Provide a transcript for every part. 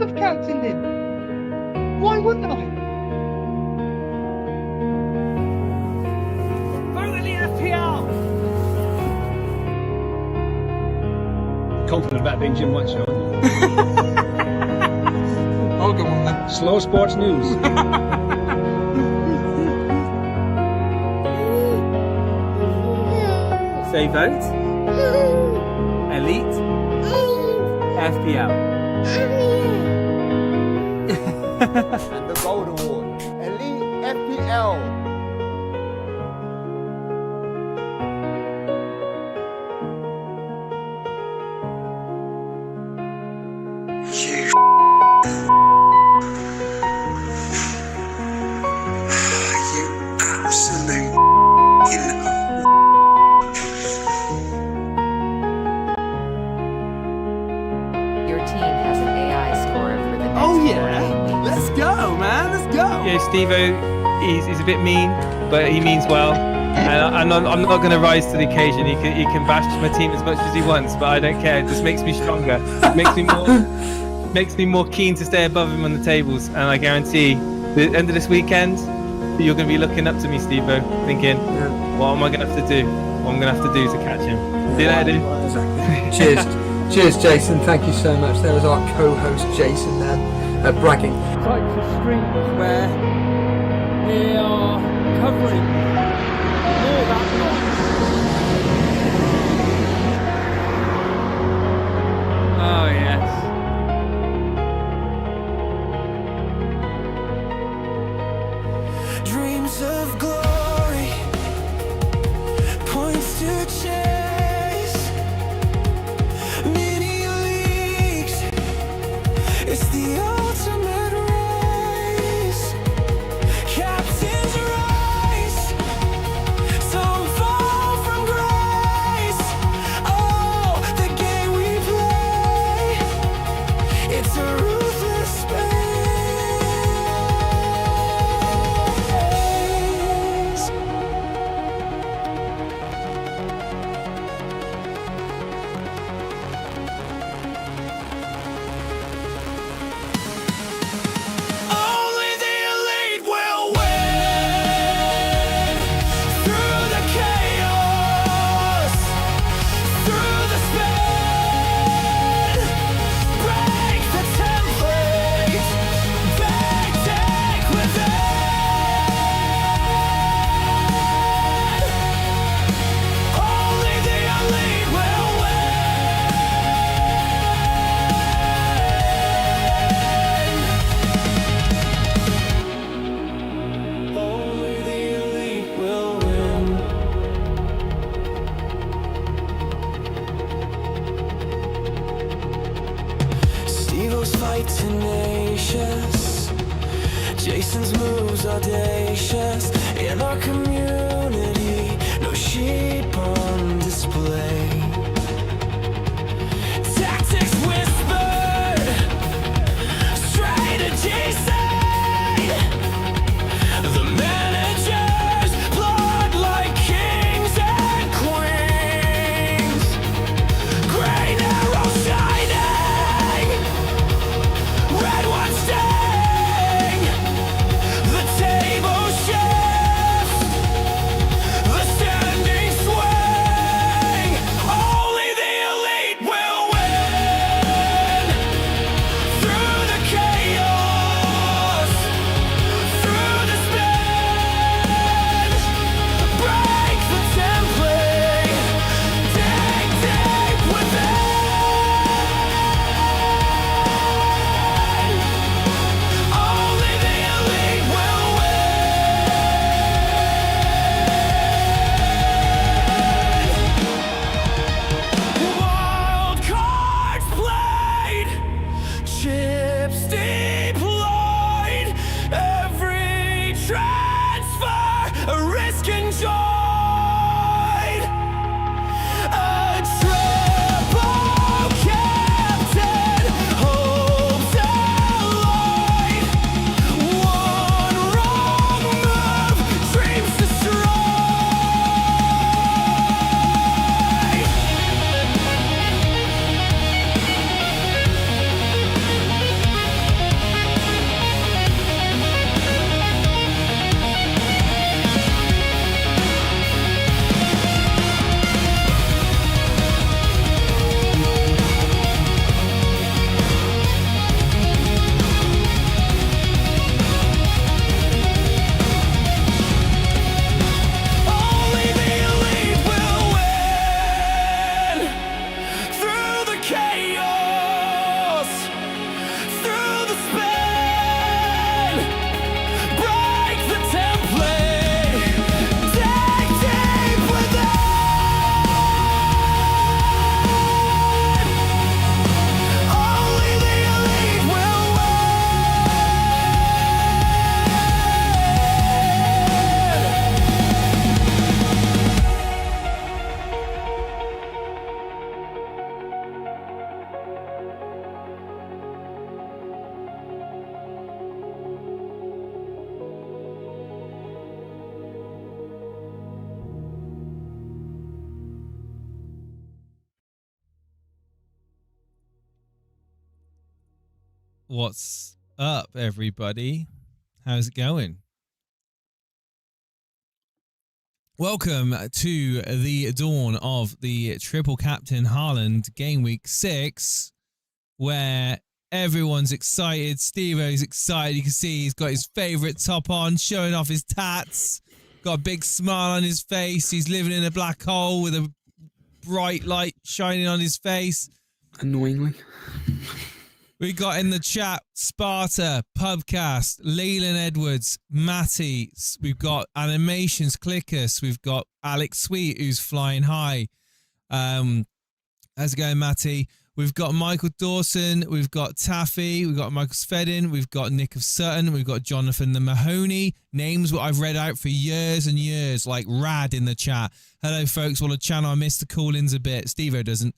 have captained him. Why wouldn't I? Vote Elite FPL! Confident about being Jim Whiteshaw, aren't you? Oh, go on then. Slow sports news. Say vote Elite FPL. And the Gold Award. Elite FPL. Your team has an AI score for the next Oh 4 yeah, weeks. let's go, man. Let's go. Yeah, Steve-O, he's a bit mean, but he means well. And I'm not going to rise to the occasion. He can bash my team as much as he wants, but I don't care. It just makes me stronger. Makes me more keen to stay above him on the tables. And I guarantee, the end of this weekend, you're going to be looking up to me, Steve-O, thinking, what am I going to have to do? What I'm going to have to do to catch him? See you later, dude. Cheers. Cheers, Jason. Thank you so much. There was our co-host, Jason, there, bragging. Types of streams where they are covering all that noise. Oh yes. Dreams of glory, points to chase, mini leagues, it's the ultimate race, captains rise, some fall from grace, oh, the game we play, it's a ruthless space. Only the elite will win through the chaos, through the spin, break the template, back deck within. Only the elite will win. Only the elite will win. Steve-O's fight tenacious, Jason's moves audacious. In our community, no sheep on display. Tactics whispered, strategy said. The managers plot like kings and queens. Green arrow shining, red one sting. The table shifts, the standing swing. What's up, everybody? How's it going? Welcome to the dawn of the Triple Captain Haaland Game Week 6, where everyone's excited. Steve-O's excited. You can see he's got his favourite top on, showing off his tats. Got a big smile on his face. He's living in a black hole with a bright light shining on his face. Annoyingly. We got in the chat Sparta, Pubcast, Leyland Edwards, Matty. We've got Animations, Clickus. We've got Alex Sweet, who's flying high. How's it going, Matty? We've got Michael Dawson. We've got Taffy. We've got Michael Svedin. We've got Nick of Sutton. We've got Jonathan the Mahoney. Names what I've read out for years and years, like Rad in the chat. Hello, folks. Well, the channel, I missed the call-ins a bit. Steve-O doesn't.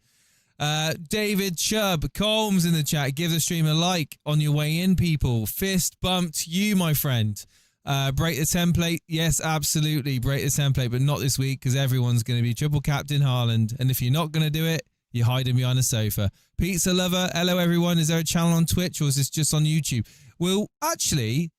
David Chubb, Colmes in the chat. Give the stream a like on your way in, people. Fist bumped you, my friend. Break the template. Yes, absolutely. Break the template, but not this week because everyone's going to be Triple Captain Haaland. And if you're not going to do it, you're hiding behind a sofa. Pizza Lover, hello, everyone. Is there a channel on Twitch or is this just on YouTube? Well, actually,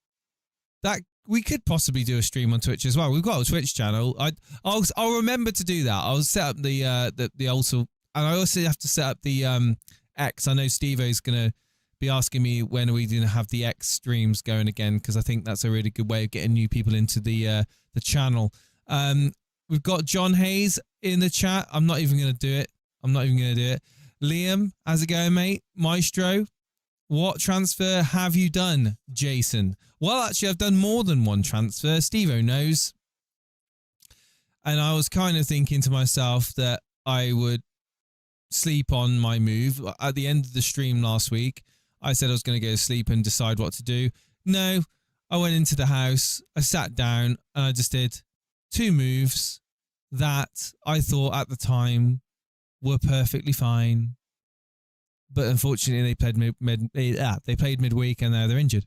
that we could possibly do a stream on Twitch as well. We've got a Twitch channel. I'll remember to do that. I'll set up the also. And I also have to set up the X. I know Steve-O's going to be asking me when are we going to have the X streams going again, because I think that's a really good way of getting new people into the channel. We've got John Hayes in the chat. I'm not even going to do it. Liam, how's it going, mate? Maestro, what transfer have you done, Jason? Well, actually, I've done more than one transfer. Steve-O knows. And I was kind of thinking to myself that I would sleep on my move. At the end of the stream last week, I said I was going to go to sleep and decide what to do. No, I went into the house, I sat down, and I just did 2 moves that I thought at the time were perfectly fine. But unfortunately, they played midweek and now they're injured.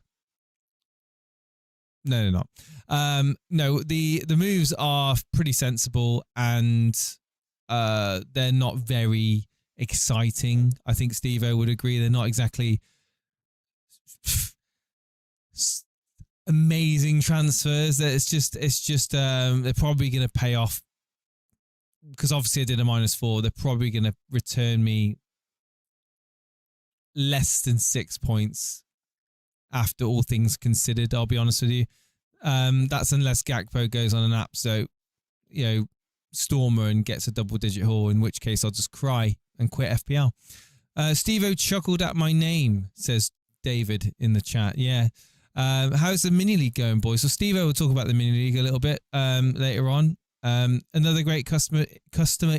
No, they're not. No, the moves are pretty sensible and they're not very exciting. I think Steve-O would agree. They're not exactly amazing transfers. It's just they're probably going to pay off because obviously I did a -4. They're probably going to return me less than 6 points after all things considered. I'll be honest with you. That's unless Gakpo goes on an absolute, stormer and gets a double-digit haul, in which case I'll just cry and quit FPL. Steve-O chuckled at my name, says David in the chat. Yeah. How's the mini league going, boys? So Steve-O will talk about the mini league a little bit later on. Another great customer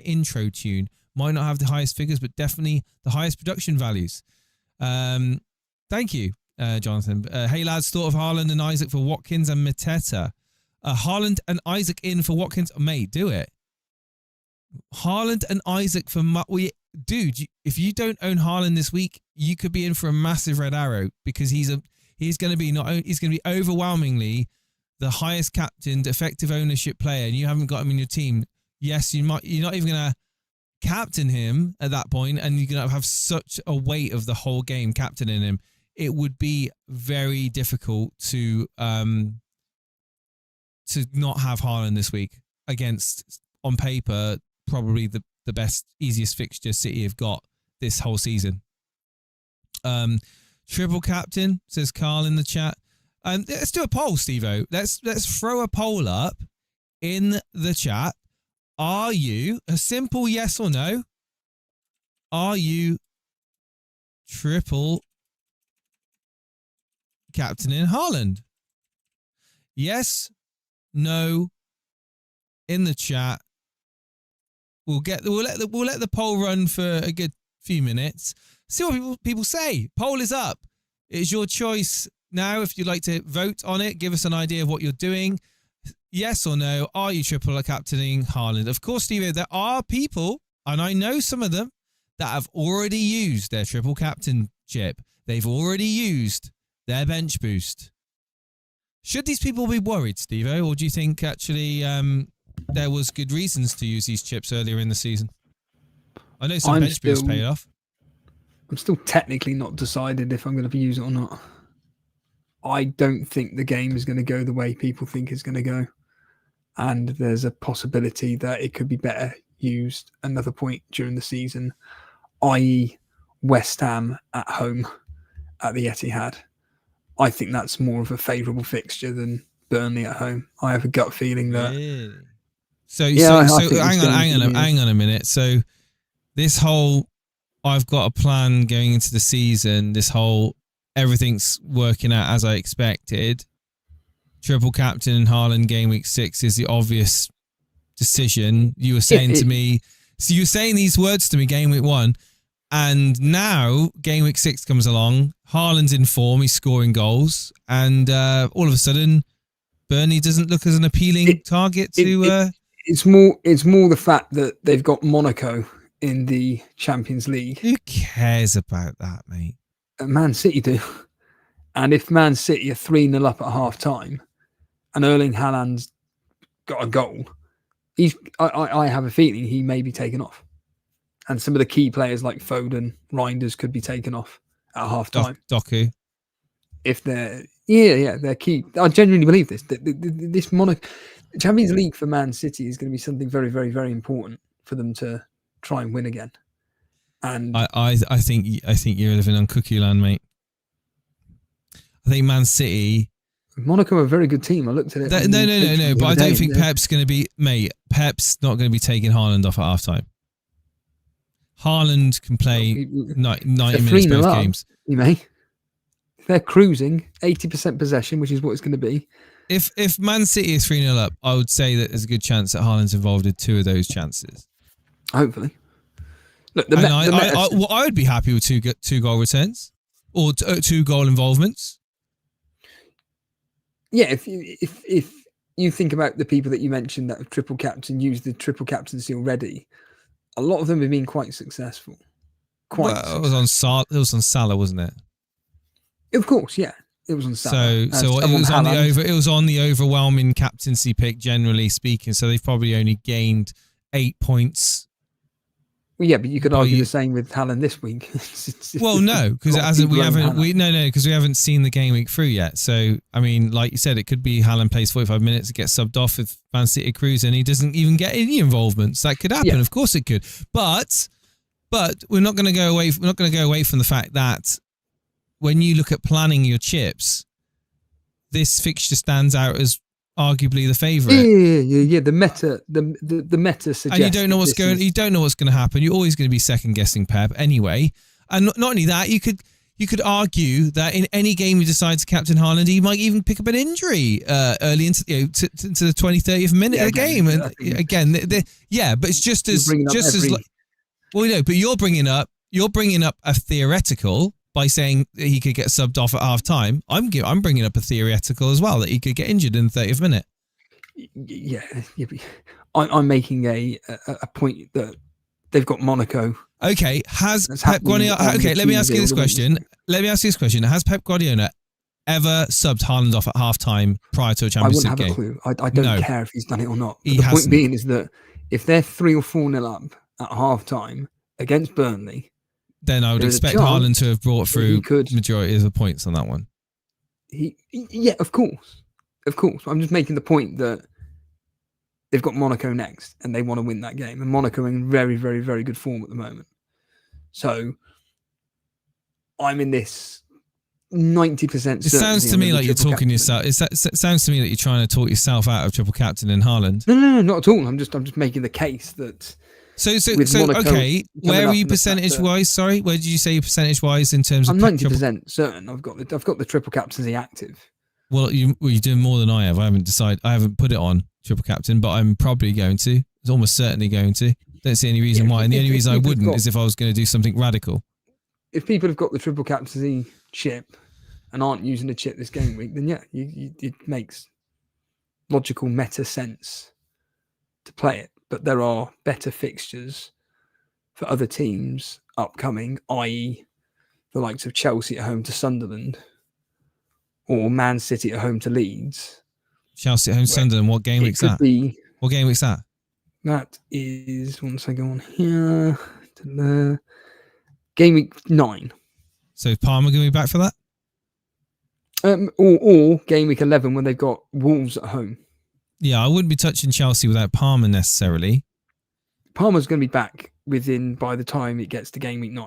intro tune. Might not have the highest figures, but definitely the highest production values. Thank you, Jonathan. Hey, lads, thought of Haaland and Isaac for Watkins and Mateta. Haaland and Isaac in for Watkins. Mate, do it. Haaland and Isaac for dude, if you don't own Haaland this week, you could be in for a massive red arrow because he's going to be overwhelmingly the highest captained effective ownership player, and you haven't got him in your team. Yes, you're not even going to captain him at that point, and you're going to have such a weight of the whole game captaining him. It would be very difficult to not have Haaland this week against, on paper, probably the best, easiest fixture City have got this whole season. Triple captain, says Carl in the chat. Let's do a poll, Steve-O. Let's throw a poll up in the chat. Are you, a simple yes or no, are you triple captaining Haaland? Yes, no, in the chat. We'll let the poll run for a good few minutes. See what people say. Poll is up. It's your choice now. If you'd like to vote on it, give us an idea of what you're doing. Yes or no, are you triple captaining Haaland? Of course, Steve, there are people, and I know some of them, that have already used their triple captainship. They've already used their bench boost. Should these people be worried, Steve-O, or do you think actually there was good reasons to use these chips earlier in the season? I know some bench boosts paid off. I'm still technically not decided if I'm going to use it or not. I don't think the game is going to go the way people think it's going to go. And there's a possibility that it could be better used another point during the season, i.e. West Ham at home at the Etihad. I think that's more of a favourable fixture than Burnley at home. I have a gut feeling that... Really? So I hang think on a minute. So this whole, I've got a plan going into the season, this whole, everything's working out as I expected. Triple captain and Haaland game week 6 is the obvious decision. You were saying to me, so you were saying these words to me game week 1, and now game week 6 comes along. Haaland's in form, he's scoring goals, and all of a sudden, Burnley doesn't look as an appealing target to. It's more the fact that they've got Monaco in the Champions League. Who cares about that, mate? Man City do. And if Man City are 3-0 up at half time and Erling Haaland's got a goal, I have a feeling he may be taken off. And some of the key players like Foden, Reinders could be taken off at half time. Doku. If they're they're key. I genuinely believe this. This Champions League for Man City is going to be something very, very, very important for them to try and win again. And I think you're living on cuckoo land, mate. I think Man City. Monaco are a very good team. I looked at it. No. But I don't think Pep's going to be, mate. Pep's not going to be taking Haaland off at half time. Haaland can play 90 minutes both games. You may. They're cruising 80% possession, which is what it's going to be. If Man City is 3-0 up, I would say that there's a good chance that Haaland's involved in 2 of those chances. Hopefully. Look, I would be happy with 2 goal returns or 2 goal involvements. Yeah, if you think about the people that you mentioned that have triple captain, used the triple captaincy already, a lot of them have been quite successful. It was on Salah, wasn't it? Of course, yeah. It was on Salah. So it was on the overwhelming captaincy pick, generally speaking. So they've probably only gained 8 points. Well, yeah, but you could argue the same with Haaland this week. No, because we haven't seen the game week through yet. So I mean, like you said, it could be Haaland plays 45 minutes, gets subbed off with Man City cruise, and he doesn't even get any involvements. That could happen. Yeah. Of course, it could. But we're not going to go away. We're not going to go away from the fact that when you look at planning your chips, this fixture stands out as arguably the favourite. Yeah. The meta suggests. And you don't know what's going. You don't know what's going to happen. You're always going to be second guessing Pep anyway. And not only that, you could argue that in any game he decides to captain Haaland, he might even pick up an injury early into the 20th, 30th minute of the game. And again, but it's just as but you're bringing up a theoretical. By saying that he could get subbed off at half time, I'm bringing up a theoretical as well that he could get injured in the 30th minute. Yeah. I'm making a point that they've got Monaco. Okay, has Pep Guardiola? Okay, let me ask you this question. Has Pep Guardiola ever subbed Haaland off at half time prior to a Champions League game? I wouldn't have a clue. I don't care if he's done it or not. The point being is that if they're 3 or 4-0 up at half time against Burnley, then I would expect Haaland to have brought through majority of the points on that one. Of course. I'm just making the point that they've got Monaco next and they want to win that game. And Monaco are in very, very, very good form at the moment. So I'm in this 90%. It sounds to me like you're talking yourself. It sounds to me that you're trying to talk yourself out of triple captain in Haaland. No, not at all. I'm just making the case that. So okay. Where are you percentage wise? Sorry, where did you say percentage wise in terms of? I'm 90% certain. I've got the triple captaincy active. Well, you're doing more than I have. I haven't decided. I haven't put it on triple captain, but I'm probably going to. It's almost certainly going to. Don't see any reason why. And the only reason I wouldn't is if I was going to do something radical. If people have got the triple captaincy chip and aren't using the chip this game week, then it makes logical meta sense to play it. But there are better fixtures for other teams upcoming, i.e. the likes of Chelsea at home to Sunderland or Man City at home to Leeds. Chelsea at home to Sunderland, what game week's that? What game week's that? That is, once I go on here, Game week 9. So Palmer going to be back for that? Or game week 11 when they've got Wolves at home. Yeah, I wouldn't be touching Chelsea without Palmer necessarily. Palmer's going to be back by the time it gets to game week 9.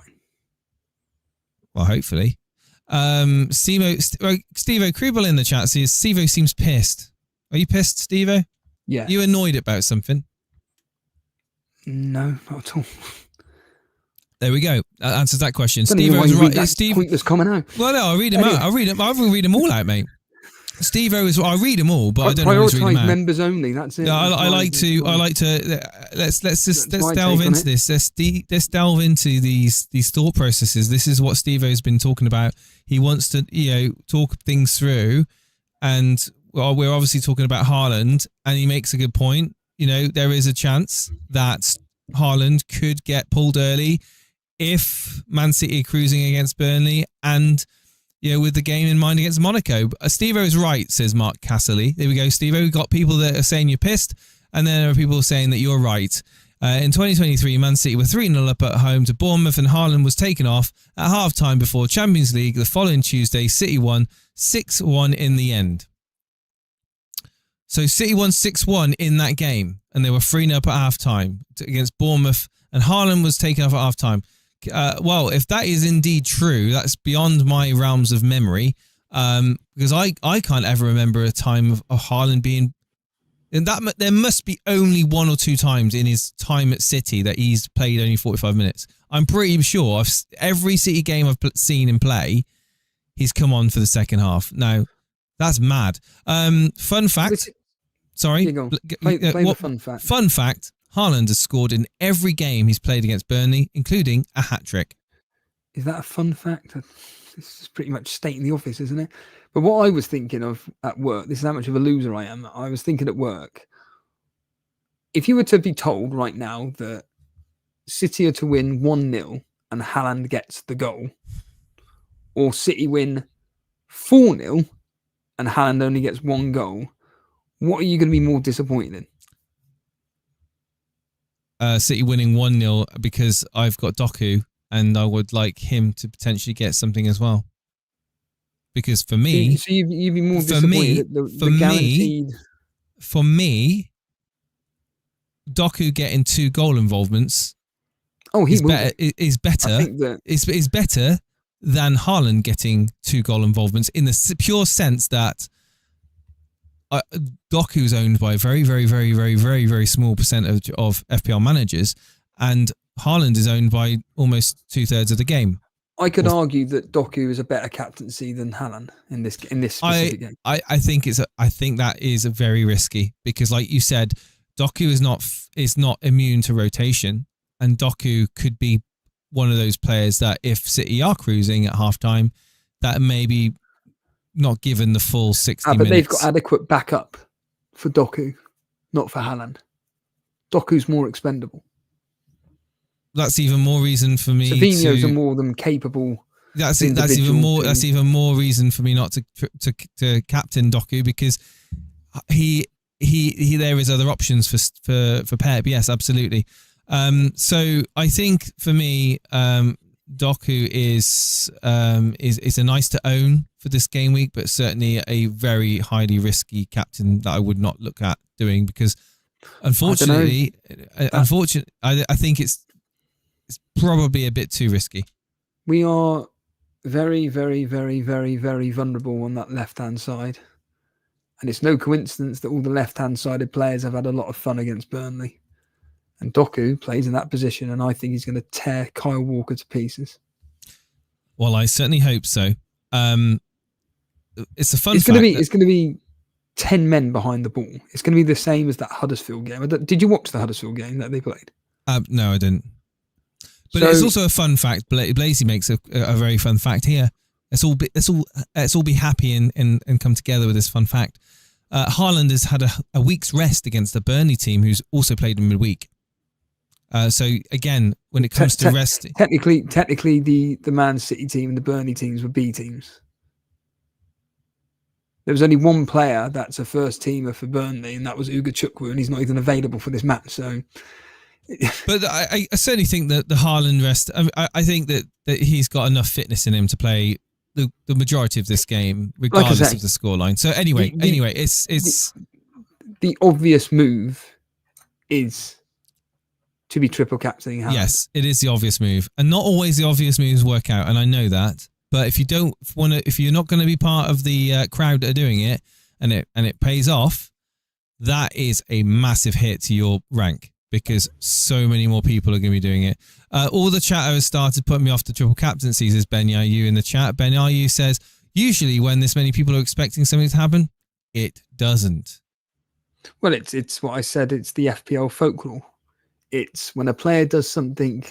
Well, hopefully. Steve-O Krubel in the chat says, Steve-O seems pissed. Are you pissed, Steve-O? Yeah. You annoyed about something? No, not at all. There we go. That answers that question. Steve Steve-O's was right. That Steve point that's coming out. Well, no, I'll read them out. I'll read them. I will read them all out, mate. Steve-O is. I read them all, but I don't always read them out. Members only. That's it. Yeah, I like to. Let's delve into this. Let's delve into these thought processes. This is what Steve-O's been talking about. He wants to, talk things through, and we're obviously talking about Haaland, and he makes a good point. There is a chance that Haaland could get pulled early if Man City are cruising against Burnley, and with the game in mind against Monaco. Steve-O is right, says Mark Casserly. There we go, Steve-O. We've got people that are saying you're pissed, and then there are people saying that you're right. In 2023, Man City were 3-0 up at home to Bournemouth, and Haaland was taken off at half-time before Champions League the following Tuesday. City won 6-1 in the end. So City won 6-1 in that game, and they were 3-0 up at half-time against Bournemouth, and Haaland was taken off at half-time. Well, if that is indeed true, that's beyond my realms of memory, because I can't ever remember a time of Haaland being... And there must be only one or two times in his time at City that he's played only 45 minutes. I'm pretty sure every City game I've seen him play, he's come on for the second half. Now, that's mad. Fun fact. Sorry. Play the fun fact. Fun fact. Haaland has scored in every game he's played against Burnley, including a hat-trick. Is that a fun fact? This is pretty much stating the obvious, isn't it? But what I was thinking of at work, this is how much of a loser I am. I was thinking at work, if you were to be told right now that City are to win 1-0 and Haaland gets the goal, or City win 4-0 and Haaland only gets one goal, what are you going to be more disappointed in? City winning 1-0 because I've got Doku and I would like him to potentially get something as well. Because for me... So you'd be more disappointed the guaranteed... For me, Doku getting 2 goal involvements is better than Haaland getting 2 goal involvements in the pure sense that Doku is owned by a very, very, very, very, very, very small percentage of FPL managers, and Haaland is owned by almost 2/3 of the game. I could argue that Doku is a better captaincy than Haaland in this specific game. I think that is very risky because, like you said, Doku is not immune to rotation, and Doku could be one of those players that if City are cruising at halftime, that maybe not given the full 60 minutes. But they've got adequate backup for Doku, not for Haaland. Doku's more expendable. That's even more reason for me. Savinho's a more than capable. That's even more reason for me not to captain Doku because he there is other options for Pep. Yes, absolutely. So I think for me, Doku is a nice to own for this game week, but certainly a very highly risky captain that I would not look at doing because unfortunately, I think it's probably a bit too risky. We are very, very, very, very, very vulnerable on that left-hand side. And it's no coincidence that all the left-hand sided players have had a lot of fun against Burnley. And Doku plays in that position, and I think he's going to tear Kyle Walker to pieces. Well, I certainly hope so. It's a fun It's going to be 10 men behind the ball. It's going to be the same as that Huddersfield game. Did you watch the Huddersfield game that they played? No, I didn't. But it's also a fun fact. Blazy makes a very fun fact here. Let's all be happy and come together with this fun fact. Haaland has had a week's rest against the Burnley team, who's also played in midweek. So again, when it comes to rest, technically, the Man City team and the Burnley teams were B teams. There was only one player that's a first teamer for Burnley, and that was Uga Chukwu, and he's not even available for this match. So But I certainly think that the Haaland rest. I think that he's got enough fitness in him to play the majority of this game, regardless of the scoreline. So anyway, it's the obvious move is to be triple captaining Haaland. Yes, it is the obvious move, and not always the obvious moves work out, and I know that. But if you don't want to, if you're not going to be part of the crowd that are doing it, and it pays off, that is a massive hit to your rank because so many more people are going to be doing it. All the chatter has started putting me off the triple captaincy, says Ben Yayu in the chat. Ben Yayu says, usually when this many people are expecting something to happen, it doesn't. Well, it's what I said. It's the FPL folklore. It's when a player does something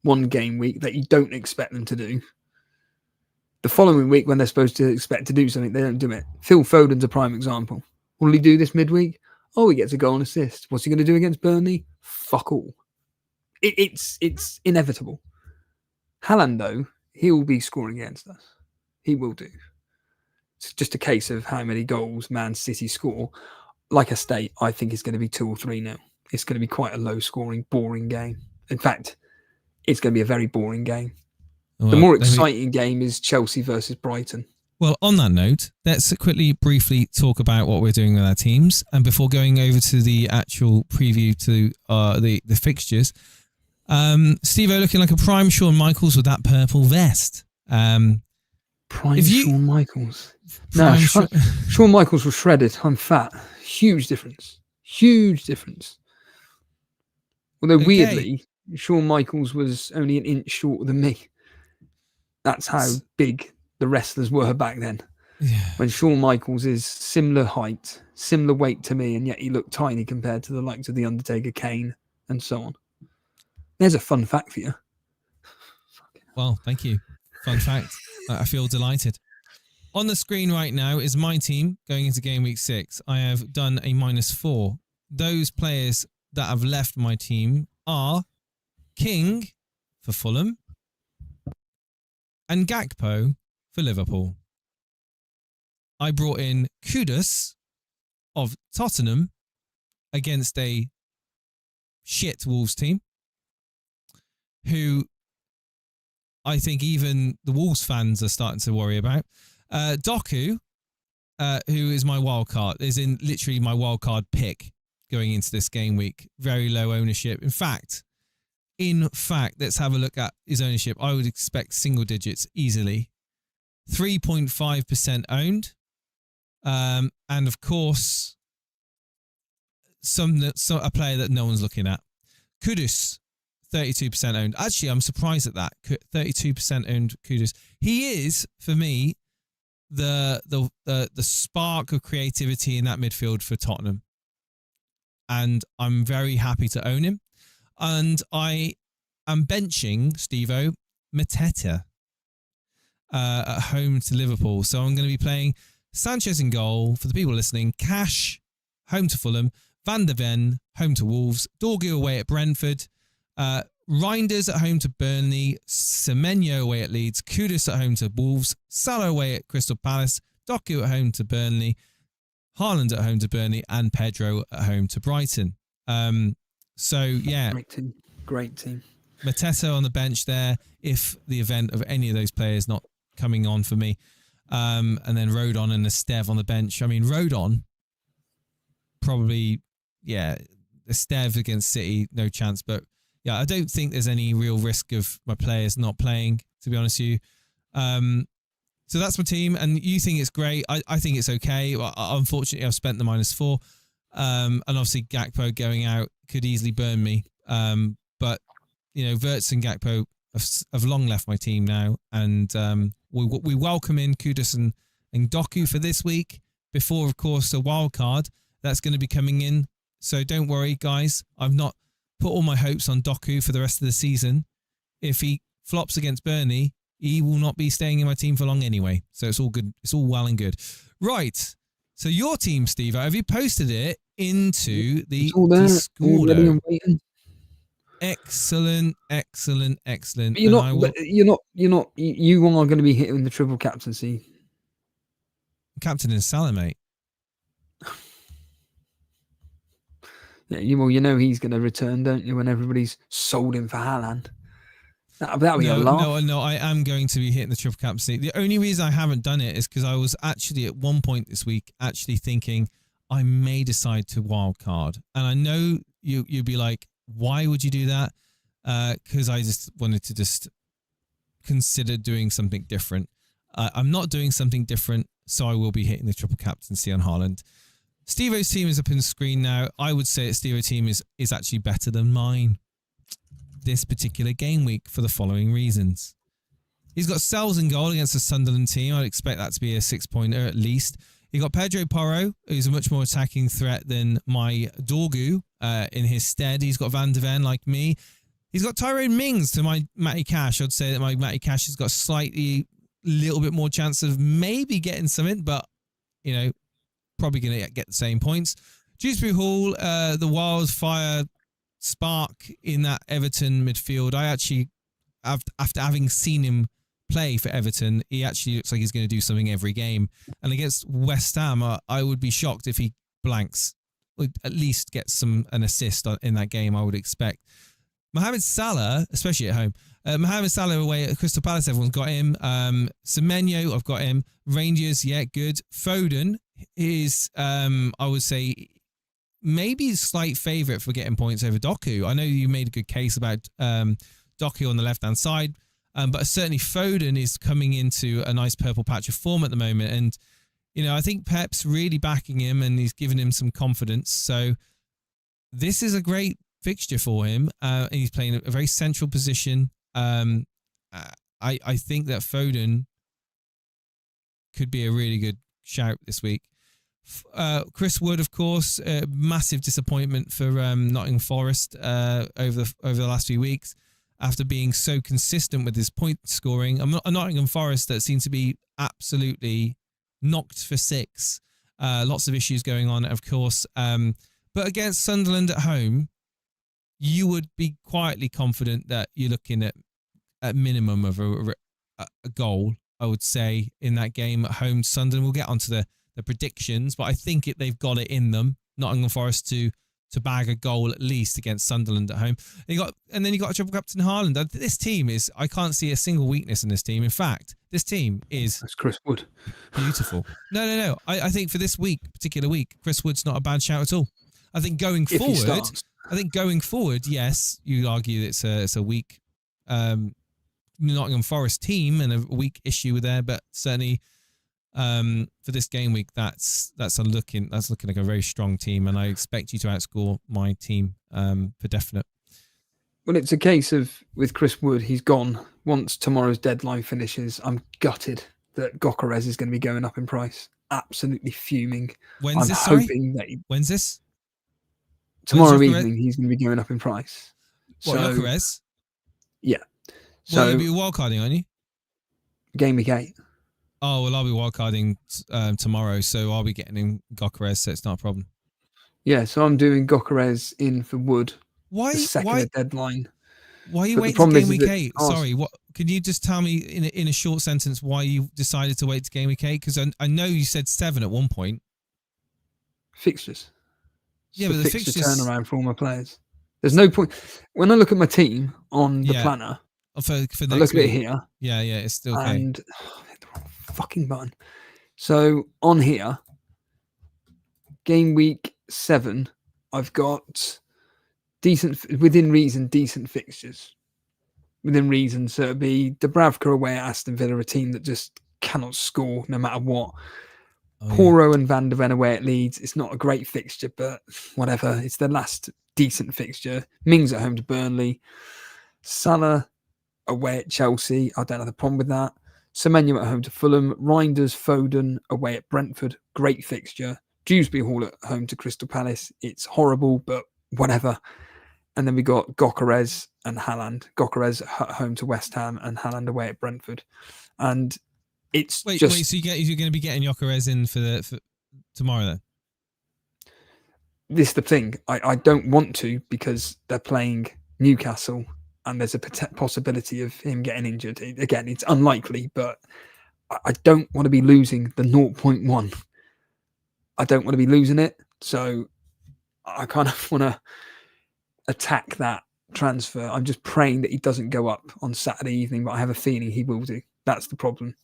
one game week that you don't expect them to do. The following week, when they're supposed to expect to do something, they don't do it. Phil Foden's a prime example. Will he do this midweek? Oh, he gets a goal and assist. What's he going to do against Burnley? Fuck all. It's inevitable. Haaland, though, he will be scoring against us. He will do. It's just a case of how many goals Man City score. Like I state, I think it's going to be 2 or 3 now. It's going to be quite a low-scoring, boring game. In fact, it's going to be a very boring game. Well, the more exciting game is Chelsea versus Brighton. Well, on that note, let's briefly talk about what we're doing with our teams. And before going over to the actual preview to the fixtures, Steve-O looking like a prime Shawn Michaels with that purple vest. Shawn Michaels. No, Shawn Michaels was shredded. I'm fat. Huge difference. Huge difference. Although weirdly, Shawn Michaels was only an inch shorter than me. That's how big the wrestlers were back then. Yeah. When Shawn Michaels is similar height, similar weight to me, and yet he looked tiny compared to the likes of The Undertaker, Kane, and so on. There's a fun fact for you. Well, thank you. Fun fact. I feel delighted. On the screen right now is my team going into game week 6. I have done a -4. Those players that have left my team are King for Fulham and Gakpo for Liverpool. I brought in Kudus of Tottenham against a shit Wolves team who I think even the Wolves fans are starting to worry about. Doku, who is my wild card, is in literally my wild card pick going into this game week. Very low ownership. In fact, let's have a look at his ownership. I would expect single digits easily. 3.5% owned. And of course, a player that no one's looking at. Kudus, 32% owned. Actually, I'm surprised at that. 32% owned Kudus. He is, for me, the spark of creativity in that midfield for Tottenham. And I'm very happy to own him. And I am benching Steve-O Mateta at home to Liverpool. So I'm going to be playing Sanchez in goal for the people listening. Cash, home to Fulham. Van der Ven, home to Wolves. Dorgu away at Brentford. Reinders at home to Burnley. Semenyo away at Leeds. Kudus at home to Wolves. Salah away at Crystal Palace. Doku at home to Burnley. Haaland at home to Burnley. And Pedro at home to Brighton. So, yeah. Great team. Mateta on the bench there if the event of any of those players not coming on for me. And then Rodon and Estev on the bench. I mean, Rodon, probably, yeah, Estev against City, no chance. But, yeah, I don't think there's any real risk of my players not playing, to be honest with you. So that's my team. And you think it's great. I think it's okay. Well, unfortunately, I've spent the -4. And obviously, Gakpo going out could easily burn me. But, you know, Wirtz and Gakpo have long left my team now. And we welcome in Kudus and Doku for this week before, of course, a wild card that's going to be coming in. So don't worry, guys. I've not put all my hopes on Doku for the rest of the season. If he flops against Burnley, he will not be staying in my team for long anyway. So it's all good. It's all well and good. Right. So your team, Steve, have you posted it into the Discord? Excellent. But you are going to be hitting the triple captaincy. Captain is Salah, mate. Yeah, you know he's going to return, don't you? When everybody's sold him for Haaland, that'll be a laugh. No, I am going to be hitting the triple captaincy. The only reason I haven't done it is because I was actually at one point this week actually thinking I may decide to wild card, and I know you'd be like, why would you do that? Because I just wanted to just consider doing something different. I'm not doing something different, so I will be hitting the triple captaincy on Haaland. Steve-O's team is up on the screen now. I would say that Steve-O's team is actually better than mine this particular game week for the following reasons. He's got Sells in goal against the Sunderland team. I'd expect that to be a 6-pointer at least. He got Pedro Porro, who's a much more attacking threat than my Dorgu in his stead. He's got Van de Ven like me. He's got Tyrone Mings to my Matty Cash. I'd say that my Matty Cash has got slightly little bit more chance of maybe getting something, but probably going to get the same points. Dewsbury Hall, the wildfire spark in that Everton midfield. I actually, after having seen him play for Everton, he actually looks like he's going to do something every game. And against West Ham, I would be shocked if he blanks. Would at least get an assist in that game, I would expect. Mohamed Salah, especially at home. Mohamed Salah away at Crystal Palace, everyone's got him. Semenyo, I've got him. Rangers, yeah, good. Foden is, I would say, maybe a slight favourite for getting points over Doku. I know you made a good case about Doku on the left-hand side, but certainly Foden is coming into a nice purple patch of form at the moment. And, I think Pep's really backing him and he's giving him some confidence. So this is a great fixture for him. And he's playing a very central position. I think that Foden could be a really good shout this week. Chris Wood, of course, massive disappointment for Nottingham Forest over the last few weeks after being so consistent with his point scoring. A Nottingham Forest that seems to be absolutely knocked for six. Lots of issues going on, of course. But against Sunderland at home, you would be quietly confident that you're looking at minimum of a goal, I would say, in that game at home. Sunderland, we'll get onto the predictions, but I think they've got it in them, Nottingham Forest, to bag a goal at least against Sunderland at home. And then you got a triple captain Haaland. This team I can't see a single weakness in this team. In fact, this team is... That's Chris Wood. Beautiful. No. I think for this particular week, Chris Wood's not a bad shout at all. I think going forward, yes, you argue it's a weak Nottingham Forest team and a weak issue there, but certainly for this game week, that's looking like a very strong team, and I expect you to outscore my team for definite. Well, it's a case of with Chris Wood, he's gone. Once tomorrow's deadline finishes, I'm gutted that Gyökeres is going to be going up in price. Absolutely fuming. When's this? When's this? Tomorrow evening, he's going to be going up in price. What, Gyökeres? Yeah. So you'll be wildcarding, aren't you? Game week 8. Oh, well, I'll be wildcarding tomorrow, so I'll be getting in Gyökeres, so it's not a problem. Yeah, so I'm doing Gyökeres in for Wood. Why? The second deadline. Why are you waiting to game week 8? Sorry, what? Can you just tell me in a short sentence why you decided to wait to game week 8? Because I know you said 7 at one point. Fixtures. Yeah, but the fixtures turnaround for all my players. There's no point when I look at my team on the planner. For next I look at week. it here. Yeah, it's still okay. And hit the wrong fucking button. So on here, game week 7, I've got within reason decent fixtures. Within reason, so it'd be Dubravka away at Aston Villa, a team that just cannot score no matter what. Porro and Van de Ven away at Leeds. It's not a great fixture, but whatever. It's their last decent fixture. Mings at home to Burnley. Salah away at Chelsea. I don't have a problem with that. Semenyo at home to Fulham. Reinders, Foden away at Brentford. Great fixture. Dewsbury Hall at home to Crystal Palace. It's horrible, but whatever. And then we got Gyökeres and Haaland. Gyökeres at home to West Ham and Haaland away at Brentford. And it's wait, so you're going to be getting Gyökeres in for tomorrow then? This is the thing. I don't want to because they're playing Newcastle and there's a possibility of him getting injured. Again, it's unlikely, but I don't want to be losing the 0.1. I don't want to be losing it. So I kind of want to attack that transfer. I'm just praying that he doesn't go up on Saturday evening, but I have a feeling he will do. That's the problem.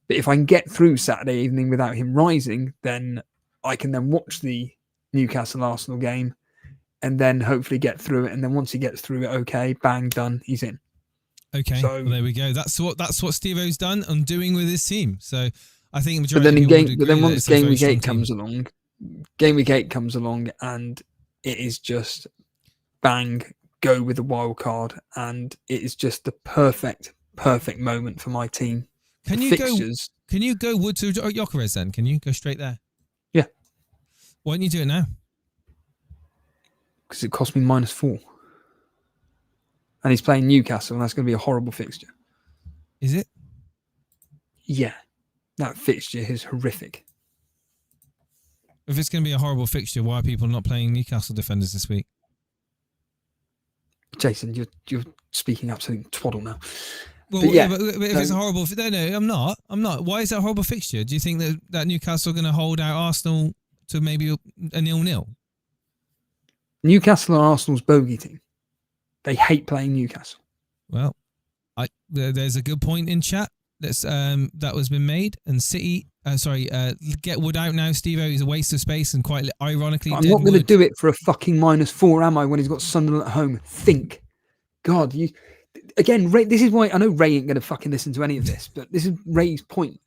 But if I can get through Saturday evening without him rising, then I can then watch the Newcastle Arsenal game and then hopefully get through it. And then once he gets through it, okay, bang, done, he's in. Okay, So, well, there we go. That's what Steve-O's done and doing with his team. So I think but then once Game Week 8 comes along, Game Week 8 comes along, and it is just bang, go with the wild card, and it is just the perfect moment for my team. Can you go Wood to Gyökeres then? Can you go straight there? Yeah. Why don't you do it now? Because it cost me -4. And he's playing Newcastle, and that's going to be a horrible fixture. Is it? Yeah. That fixture is horrific. If it's going to be a horrible fixture, why are people not playing Newcastle defenders this week? Jason, you're speaking absolute twaddle now. Well, but yeah, but if it's a horrible... No, I'm not. Why is that a horrible fixture? Do you think that Newcastle are going to hold out Arsenal to maybe a 0-0? Newcastle are Arsenal's bogey team. They hate playing Newcastle. Well, there's a good point in chat that was been made. And City, get Wood out now, Steve-O. He's a waste of space and quite ironically... I'm not going to do it for a fucking -4, am I, when he's got Sunderland at home? Think. God, you... Again, Ray, this is why I know Ray ain't going to fucking listen to any of this, but this is Ray's point,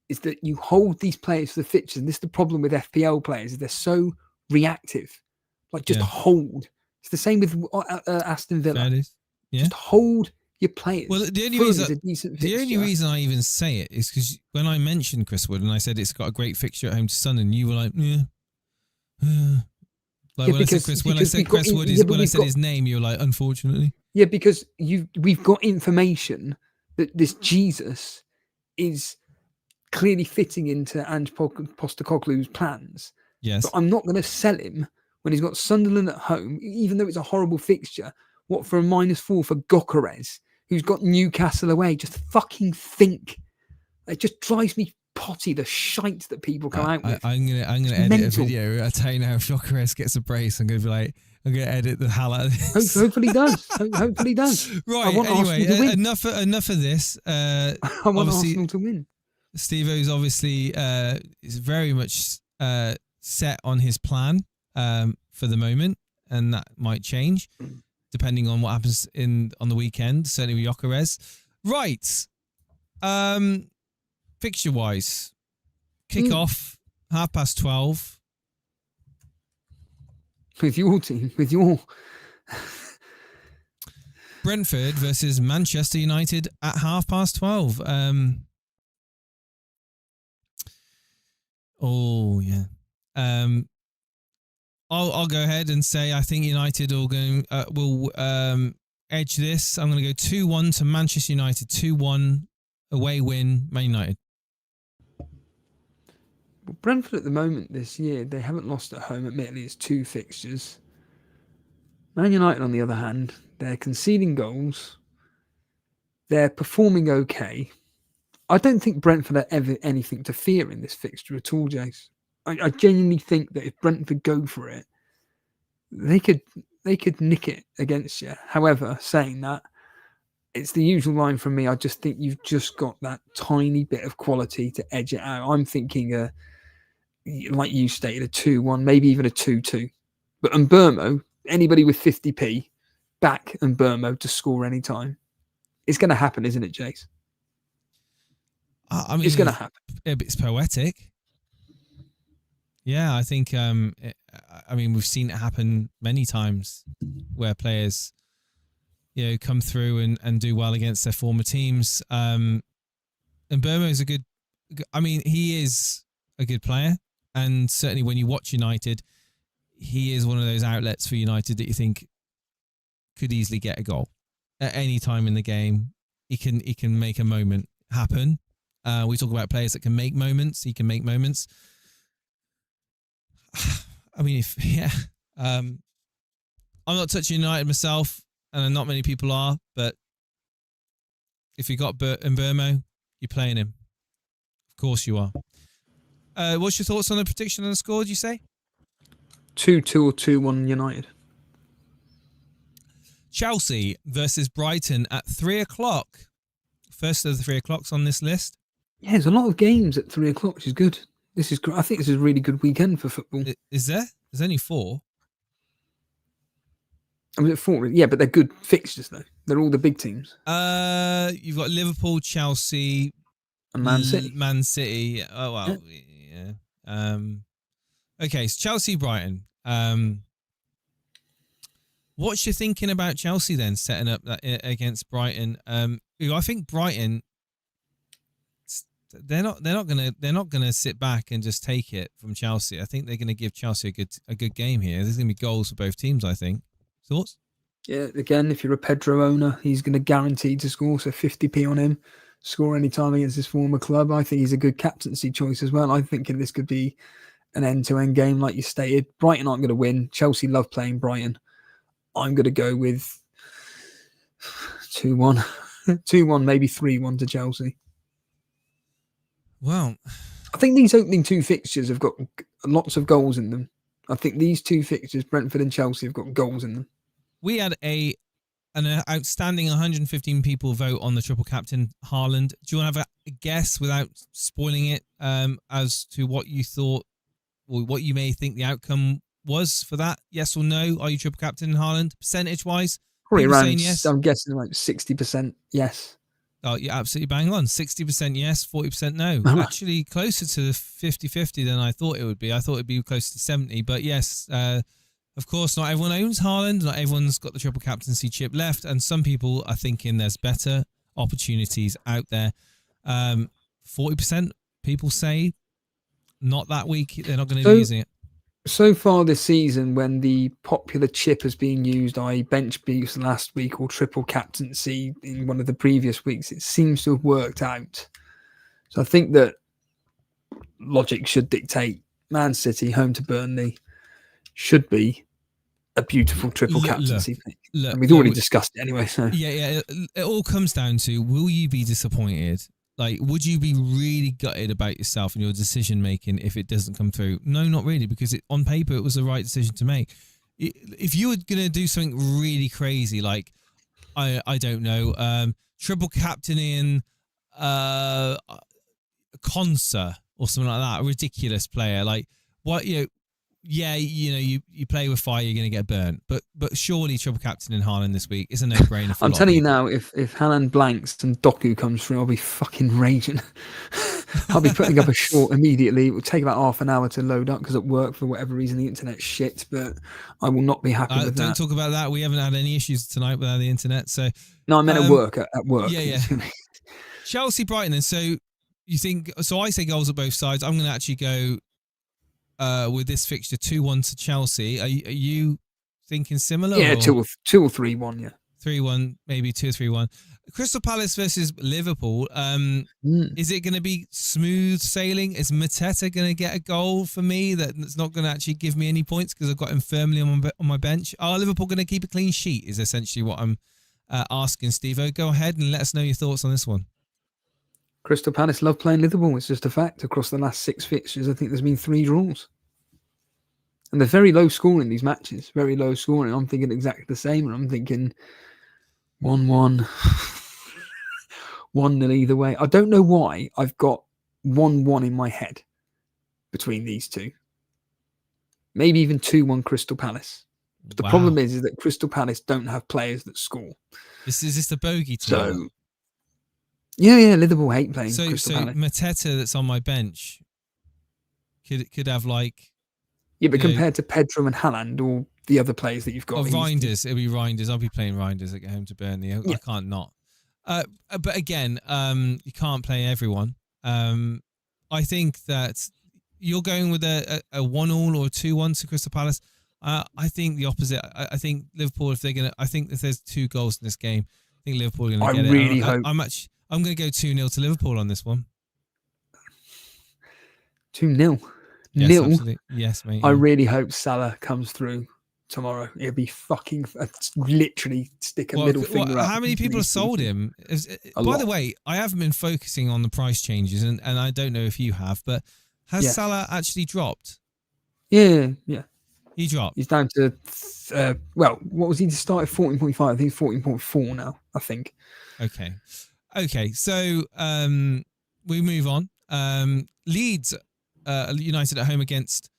is that you hold these players for the fixtures. And this is the problem with FPL players, is they're so reactive. Like, just hold. It's the same with Aston Villa. That is. Yeah. Just hold your players. Well, the only reason I even say it is because when I mentioned Chris Wood and I said it's got a great fixture at home to Sunderland, you were like, Like when I said Chris Wood, when I said his name, you were like, unfortunately. Yeah, because we've got information that this Jesus is clearly fitting into Ange Postecoglou's plans. Yes. But I'm not going to sell him when he's got Sunderland at home, even though it's a horrible fixture. What, for a -4 for Gyökeres, who's got Newcastle away? Just fucking think. It just drives me potty, the shite that people come out with. I'm gonna edit a video. I tell you now, if Gyökeres gets a brace, I'm gonna edit the hell out of this. Hopefully he does. Hopefully he does. Right. Anyway, enough of this. I want Arsenal to win. Steve-O's obviously is very much set on his plan for the moment, and that might change depending on what happens on the weekend. Certainly with Gyökeres. Right. Fixture wise, kick off 12:30. With your team, with your Brentford versus Manchester United at 12:30. Oh yeah. I'll go ahead and say I think United will edge this. I'm going to go 2-1 to Manchester United. 2-1 away win, Man United. Well, Brentford at the moment this year, they haven't lost at home. Admittedly, it's 2 fixtures. Man United, on the other hand, they're conceding goals. They're performing okay. I don't think Brentford are ever anything to fear in this fixture at all, Jace. I genuinely think that if Brentford go for it, they could nick it against you. However, saying that, it's the usual line from me. I just think you've just got that tiny bit of quality to edge it out. I'm thinking, like you stated, a 2-1, maybe even a 2-2. But Mbeumo, anybody with 50p, back Mbeumo to score any time. It's going to happen, isn't it, Jace? I mean, it's going to happen. It's poetic. Yeah, I think. We've seen it happen many times where players, come through and do well against their former teams. And Mbeumo is he is a good player, and certainly when you watch United, he is one of those outlets for United that you think could easily get a goal at any time in the game. He can make a moment happen. We talk about players that can make moments. He can make moments. I'm not touching United myself, and not many people are, but if you got Mbeumo, you're playing him. Of course you are. What's your thoughts on the prediction and the score, did you say? 2-2 or 2-1 United. Chelsea versus Brighton at 3 o'clock. First of the 3 o'clocks on this list. Yeah, there's a lot of games at 3 o'clock, which is good. This is great. I think this is a really good weekend for football. Is there? There's only 4. I mean, 4, yeah, but they're good fixtures though. They're all the big teams. You've got Liverpool, Chelsea, And Man City. Man City. Oh well, yeah. Okay, so Chelsea, Brighton. What's your thinking about Chelsea then, setting up that against Brighton? I think Brighton, they're not gonna sit back and just take it from Chelsea. I think they're gonna give Chelsea a good game here. There's gonna be goals for both teams, I think. Thoughts? Yeah, again, if you're a Pedro owner, he's going to guarantee to score, so 50p on him. Score any time against his former club. I think he's a good captaincy choice as well. I'm thinking this could be an end-to-end game, like you stated. Brighton aren't going to win. Chelsea love playing Brighton. I'm going to go with 2-1. 2-1, maybe 3-1 to Chelsea. Well, I think these opening 2 fixtures have got lots of goals in them. I think these 2 fixtures, Brentford and Chelsea, have got goals in them. We had an outstanding 115 people vote on the triple captain Haaland. Do you want to have a guess without spoiling it as to what you thought or what you may think the outcome was for that? Yes or no? Are you triple captain Haaland percentage wise? Probably People around, saying yes. I'm guessing like 60% yes. Oh, you're absolutely bang on. 60% yes, 40% no. Actually closer to the 50-50 than I thought it would be. I thought it'd be close to 70, but yes, of course, not everyone owns Haaland. Not everyone's got the triple captaincy chip left, and some people are thinking there's better opportunities out there. 40% people say not that week. They're not going to be using it. So far this season, when the popular chip has been used, i.e. bench boost last week or triple captaincy in one of the previous weeks, it seems to have worked out. So I think that logic should dictate Man City, home to Burnley, should be a beautiful triple captaincy pick. And we've already discussed it anyway. So Yeah. It all comes down to, will you be disappointed? Like, would you be really gutted about yourself and your decision making if it doesn't come through? No, not really, because on paper it was the right decision to make. If you were going to do something really crazy, like I don't know, triple captaining Consa or something like that, a ridiculous player, like what you play with fire, you're going to get burnt. But surely triple captain in Haaland this week is a no-brainer. I'm telling you now, if Haaland blanks and Doku comes through, I'll be fucking raging. I'll be putting up a short immediately. It will take about half an hour to load up because at work, for whatever reason, the internet's shit. But I will not be happy with that. Don't talk about that. We haven't had any issues tonight without the internet. So no, I meant at work. At work. Yeah. Chelsea Brighton. Then, so you think? So I say goals at both sides. I'm going to actually go with this fixture 2-1 to Chelsea. Are you thinking similar? Yeah, 2 or 3-1. Yeah, 3-1, maybe 2 or 3-1. Crystal Palace versus Liverpool. Is it going to be smooth sailing? Is Mateta going to get a goal for me that's not going to actually give me any points because I've got him firmly on my bench? Are Liverpool going to keep a clean sheet? Is essentially what I'm asking. Steve-O, go ahead and let us know your thoughts on this one. Crystal Palace love playing Liverpool. It's just a fact. Across the last 6 fixtures, I think there's been 3 draws. And they're very low scoring, these matches. Very low scoring. I'm thinking exactly the same. And I'm thinking 1-1. 1-0 either way. I don't know why I've got 1-1 in my head between these two. Maybe even 2-1 Crystal Palace. But the problem is that Crystal Palace don't have players that score. Is this the bogey team? So, yeah, Liverpool hate playing Crystal Palace. Mateta that's on my bench could have like... Yeah, but compared to Pedro and Haaland or the other players that you've got... Reinders. It'll be Reinders. I'll be playing Reinders at home to Burnley. Yeah. I can't not. But again, you can't play everyone. I think that you're going with a 1-1 or a 2-1 to Crystal Palace. I think the opposite. I think Liverpool, I think if there's 2 goals in this game, I think Liverpool are going to get it. I really hope. I'm going to go 2-0 to Liverpool on this one. 2-0. Yes, nil. Absolutely. Yes, mate. I really hope Salah comes through tomorrow. It'll be fucking literally stick a middle finger up. How many people have sold him? By the way, I haven't been focusing on the price changes, and I don't know if you have, but has Salah actually dropped? Yeah. He dropped. He's down to, what was he to start at 14.5? I think he's 14.4 now, I think. Okay. So we move on. Leeds United at home against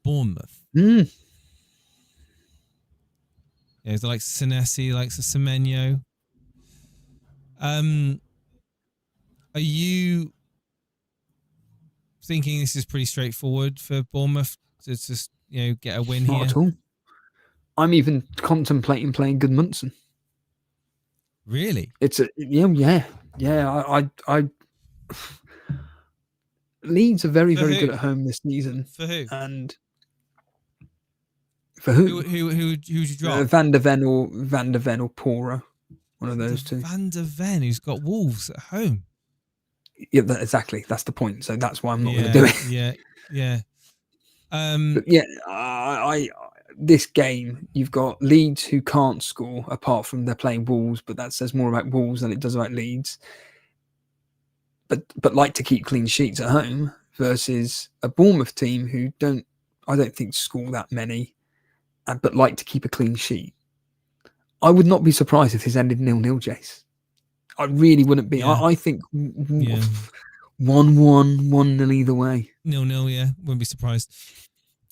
Bournemouth. Mm. Yeah, it's like Senesi, like Semenyo. Are you thinking this is pretty straightforward for Bournemouth to just get a win Not here? at all. I'm even contemplating playing Goodmanson. Really? It's yeah. I Leeds are very good at home this season. For who? And for who? Who'd you drop? Van der Ven or Pora. One of those two. Van der Ven, who's got Wolves at home. Yeah, exactly. That's the point. So that's why I'm not going to do it. Yeah. But I this game, you've got Leeds who can't score apart from they're playing Wolves, but that says more about Wolves than it does about Leeds. But like to keep clean sheets at home versus a Bournemouth team who I don't think score that many, but like to keep a clean sheet. I would not be surprised if this ended 0-0, Jace. I really wouldn't be. Yeah. I think 1-1, 1-0 either way. 0-0, yeah. Wouldn't be surprised.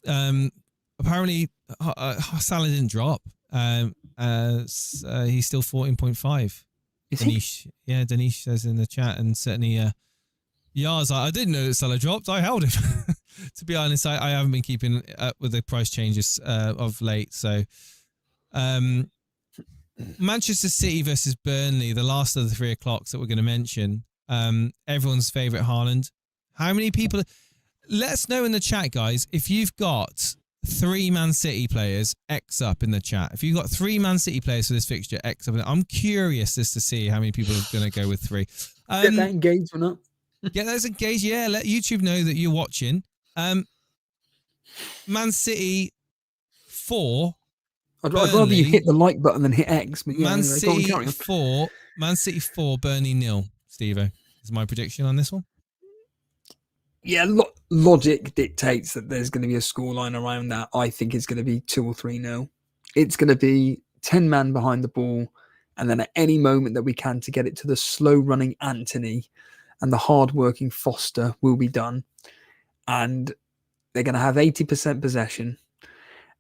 Apparently, Salah didn't drop. He's still 14.5. Is he? Danish, yeah, Danish says in the chat, and certainly Yars, I didn't know that Salah dropped. I held him. To be honest, I haven't been keeping up with the price changes of late. So, Manchester City versus Burnley, the last of the 3 o'clocks that we're going to mention. Everyone's favourite Haaland. How many people? Let us know in the chat, guys, if you've got 3 Man City players, X up in the chat. If you've got 3 Man City players for this fixture, X up. I'm curious as to see how many people are going to go with 3. Get that engagement up. Get those engaged. Yeah, let YouTube know that you're watching. Man City 4. I'd rather you hit the like button than hit X. But yeah, Man anyway, City carry on. 4. Man City 4. Burnley 0. Steve-O, is my prediction on this one. Yeah, logic dictates that there's going to be a scoreline around that. I think it's going to be 2 or 3-0. It's going to be 10 man behind the ball, and then at any moment that we can to get it to the slow-running Anthony and the hard-working Foster will be done. And they're going to have 80% possession.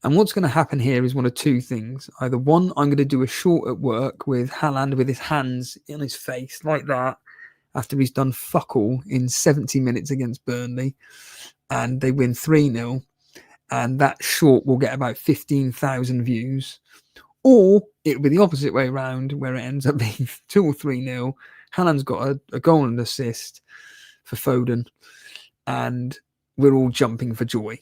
And what's going to happen here is one of 2 things. Either one, I'm going to do a short at work with Haaland with his hands in his face like that after he's done fuck all in 70 minutes against Burnley, and they win 3-0. And that short will get about 15,000 views. Or it'll be the opposite way around, where it ends up being 2 or 3-0. Haaland's got a goal and assist for Foden, and we're all jumping for joy.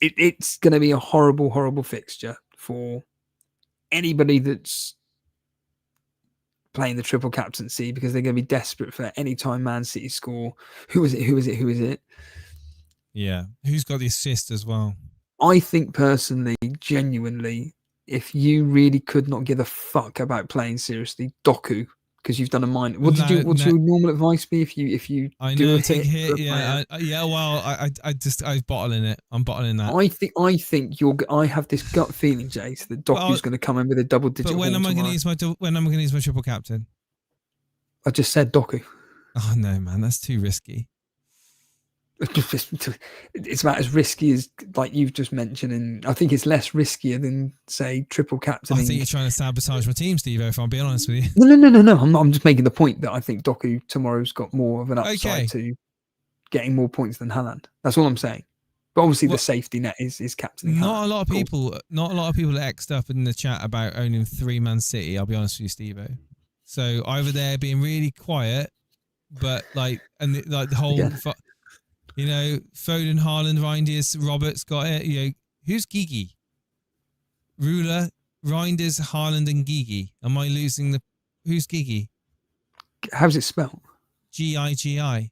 It's going to be a horrible, horrible fixture for anybody that's playing the triple captaincy, because they're going to be desperate for any time Man City score. Who is it? Yeah. Who's got the assist as well? I think personally, genuinely, if you really could not give a fuck about playing seriously, Doku, because you've done a mind. What's your normal advice be if you I do know, a take hit? Yeah, well, I'm bottling it. I'm bottling that. I think I have this gut feeling, Jace, that Doku's going to come in with a double digit. But when am I going to use my triple captain? I just said Doku. Oh no, man, that's too risky. It's about as risky as, like you've just mentioned, and I think it's less riskier than, say, triple captaining. I think you're trying to sabotage my team, Steve, if I'm being honest with you. No. I'm just making the point that I think Doku tomorrow's got more of an upside to getting more points than Haaland. That's all I'm saying. But obviously, the safety net is captaining. Not a lot of people X'd up in the chat about owning 3 Man City. I'll be honest with you, Steve-O. So either they're being really quiet, but the whole. Yeah. Foden, Haaland, Reinders, Roberts got it. Who's Gigi? Ruler, Reinders, Haaland, and Gigi. Am I losing the? Who's Gigi? How's it spelled? Gigi. I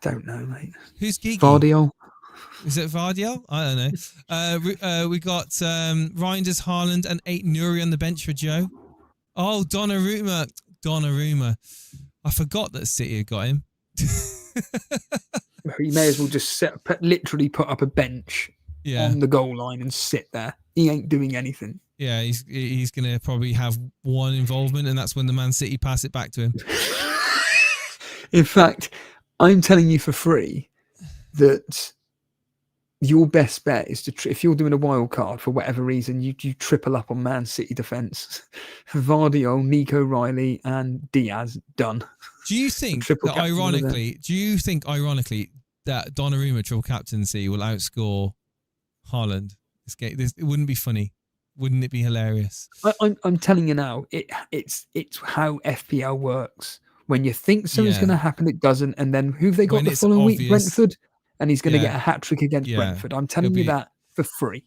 don't know, mate. Who's Gigi? Vardiol. Is it Vardiol? I don't know. We got Reinders, Haaland, and 8 Nuri on the bench for Joe. Oh, Donnarumma. I forgot that City had got him. He may as well just literally put up a bench Yeah. on the goal line and sit there. He ain't doing anything. Yeah, he's going to probably have one involvement, and that's when the Man City pass it back to him. In fact, I'm telling you for free that your best bet is to, if you're doing a wild card for whatever reason, you triple up on Man City defence. Vardy, Nico Riley, and Diaz done. Do you think Triple that captain ironically, that Donnarumma triple captaincy will outscore Haaland? It wouldn't be funny. Wouldn't it be hilarious? I'm telling you now, it's how FPL works. When you think something's going to happen, it doesn't. And then who've they got When the it's following week? obvious. Brentford. And he's going to Yeah. get a hat-trick against Yeah. Brentford. I'm telling you that for free.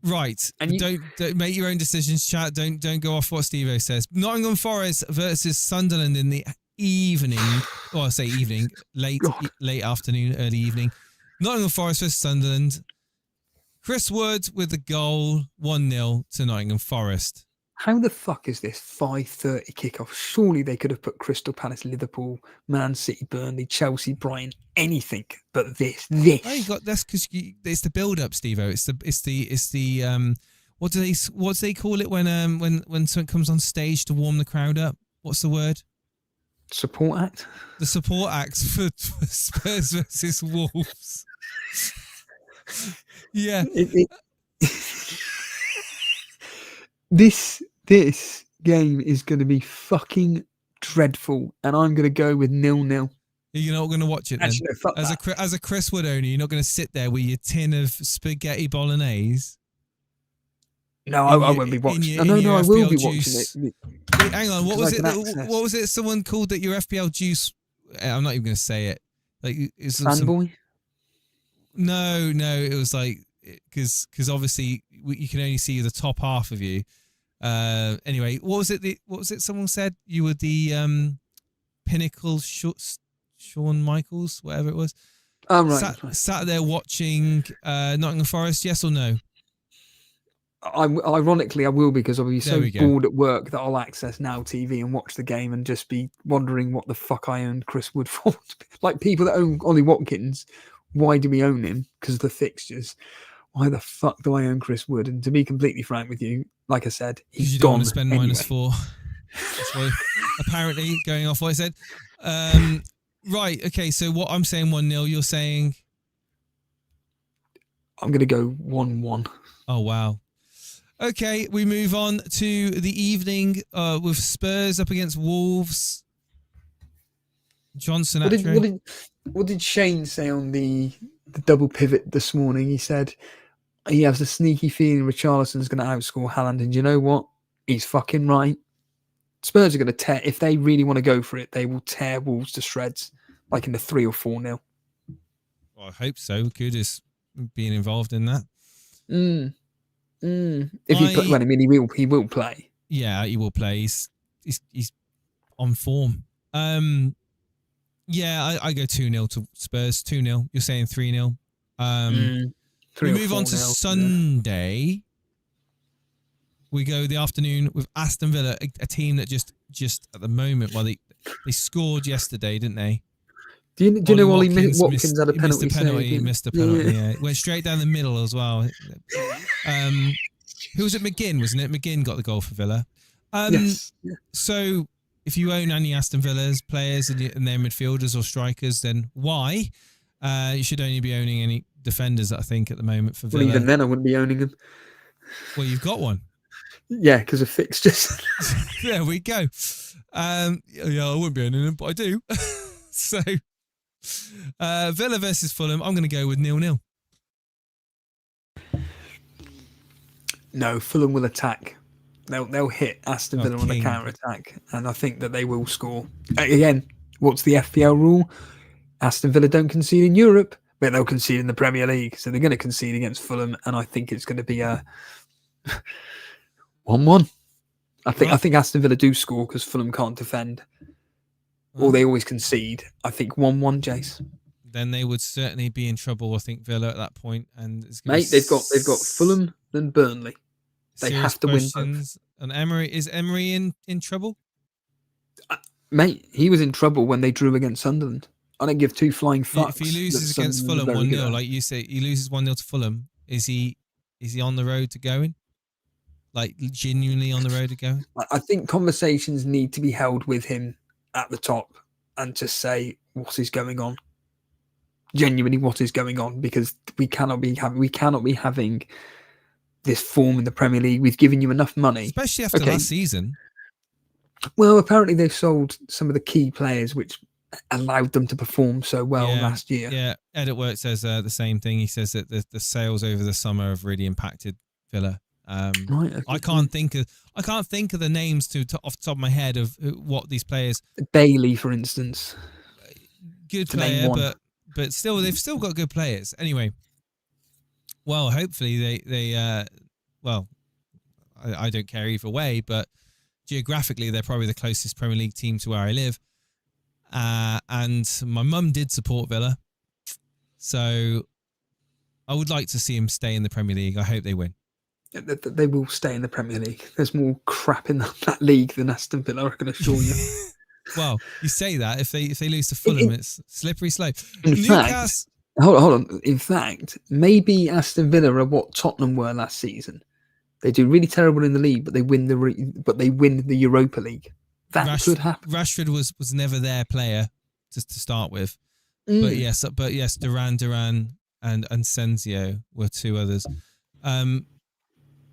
Right. And don't make your own decisions, chat. Don't go off what Steve-O says. Nottingham Forest versus Sunderland in the evening. Well, I say evening, late afternoon, early evening. Nottingham Forest versus Sunderland. Chris Wood with the goal, 1-0 to Nottingham Forest. How the fuck is this 5:30 kickoff? Surely they could have put Crystal Palace, Liverpool, Man City, Burnley, Chelsea, Brighton, anything but this. Oh, you got that's because it's the build-up, Steve-O. It's the what do they call it when someone comes on stage to warm the crowd up? What's the word? Support act. The support act for Spurs versus Wolves. Yeah. This game is going to be fucking dreadful, and I'm going to go with 0-0. You're not going to watch it then? Actually, no, fuck that. As a Chris Wood owner, you're not going to sit there with your tin of spaghetti bolognese. No, I won't be watching. I will be watching it. Hang on, what was it? What was it? Someone called that your FPL juice? I'm not even going to say it. Like it's Fanboy. No, it was like because obviously you can only see the top half of you. Anyway, what was it? Someone said you were the pinnacle Shawn Michaels, whatever it was. Oh, right. Sat there watching Nottingham Forest. Yes or no? Ironically, I will, because I'll be so we go. bored at work that I'll access Now TV and watch the game and just be wondering what the fuck I owned Chris Wood for. Like people that own Ollie Watkins, why do we own him? Because of the fixtures. Why the fuck do I own Chris Wood? And to be completely frank with you, like I said, he's you gone. Don't want to spend anyway. -4. That's why, apparently, going off what I said. Right, okay, so what I'm saying 1-0, you're saying? I'm going to go 1-1. Oh, wow. Okay, we move on to the evening with Spurs up against Wolves. Johnson, what did Shane say on the double pivot this morning? He said he has a sneaky feeling Richarlison's going to outscore Haaland, and you know what? He's fucking right. Spurs are going to tear, if they really want to go for it, they will tear Wolves to shreds, like in the 3 or 4-0. Well, I hope so. Good as being involved in that. If he will play. Yeah, he will play. He's on form. Yeah, I go 2-0 to Spurs. 2-0. You're saying 3-0. We move on to Sunday. We go the afternoon with Aston Villa, a team that just at the moment, well, they scored yesterday, didn't they? Do you know Ollie Watkins had a penalty? He missed a penalty. Yeah. Went straight down the middle as well. Who was it? McGinn, wasn't it? McGinn got the goal for Villa. Yes. So if you own any Aston Villa's players and they're midfielders or strikers, then why? You should only be owning any defenders, I think, at the moment for Villa. Well, even then, I wouldn't be owning them. Well, you've got one. Yeah, because of fixtures. There we go. Yeah, I wouldn't be owning them, but I do. So, Villa versus Fulham. I'm going to go with 0-0. No, Fulham will attack. They'll hit Aston Villa on the counter attack, and I think that they will score. Again, what's the FPL rule? Aston Villa don't concede in Europe, but they'll concede in the Premier League. So they're going to concede against Fulham, and I think it's going to be a 1-1. I think Aston Villa do score because Fulham can't defend, or they always concede. I think 1-1, Jace. Then they would certainly be in trouble, I think, Villa at that point. And mate, they've got Fulham and Burnley. They have to win both. And is Emery in trouble? Mate, he was in trouble when they drew against Sunderland. I don't give two flying fucks. If he loses that against Sunderland are Fulham very 1-0, good at. like you say, he loses 1-0 to Fulham. Is he on the road to going? Like genuinely on the road to going? I think conversations need to be held with him at the top and to say what is going on. Genuinely, what is going on? Because we cannot be having this form in the Premier League. We've given you enough money, Especially after last season. Well, apparently they sold some of the key players, which allowed them to perform so well last year. Yeah, Edit Work says the same thing. He says that the sales over the summer have really impacted Villa. Right, okay. I can't think of the names off the top of my head of what these players. Bailey, for instance, good player, but still they've still got good players. Anyway, well, hopefully they well, I don't care either way, but geographically they're probably the closest Premier League team to where I live. And my mum did support Villa, so I would like to see him stay in the Premier League. I hope they win. They will stay in the Premier League. There's more crap in that league than Aston Villa, I can assure you. Well, you say that if they lose to Fulham, it's slippery slope. In fact, hold on. In fact, maybe Aston Villa are what Tottenham were last season. They do really terrible in the league, but they win the Europa League. That could happen. Rashford was never their player to start with, but yes, Duran and Sensio were two others.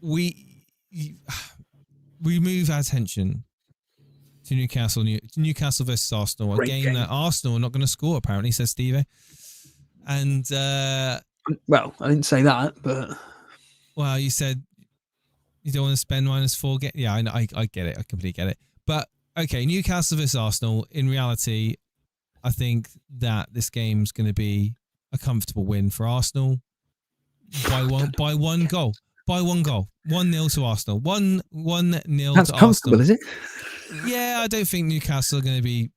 We move our attention to Newcastle versus Arsenal, a game that Arsenal are not going to score, apparently, says Steve. And well, I didn't say that, but well, you said you don't want to spend -4. Yeah, I get it. I completely get it. But okay, Newcastle versus Arsenal. In reality, I think that this game's going to be a comfortable win for Arsenal by one goal. By one goal. 1-0 to Arsenal. 1-0 that's to comfortable, Arsenal. is it? Yeah, I don't think Newcastle are going to be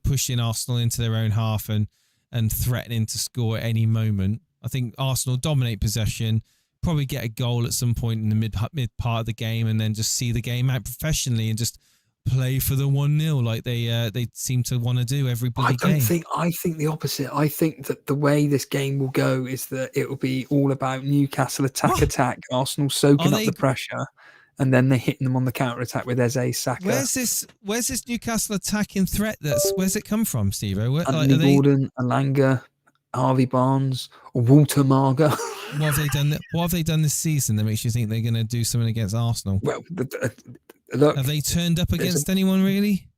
pushing Arsenal into their own half and threatening to score at any moment. I think Arsenal dominate possession, probably get a goal at some point in the mid part of the game, and then just see the game out professionally and just play for the 1-0 like they seem to want to do every bloody game. I think the opposite. I think that the way this game will go is that it will be all about Newcastle attack, Arsenal soaking up the pressure, and then they're hitting them on the counter attack with Eze, Saka. Where's this Newcastle attacking threat? Where's it come from, Steve-O? Anthony Gordon, Alanga, Harvey Barnes, or Walter Marga. What have they done this season that makes you think they're going to do something against Arsenal? Well, look, have they turned up against anyone really?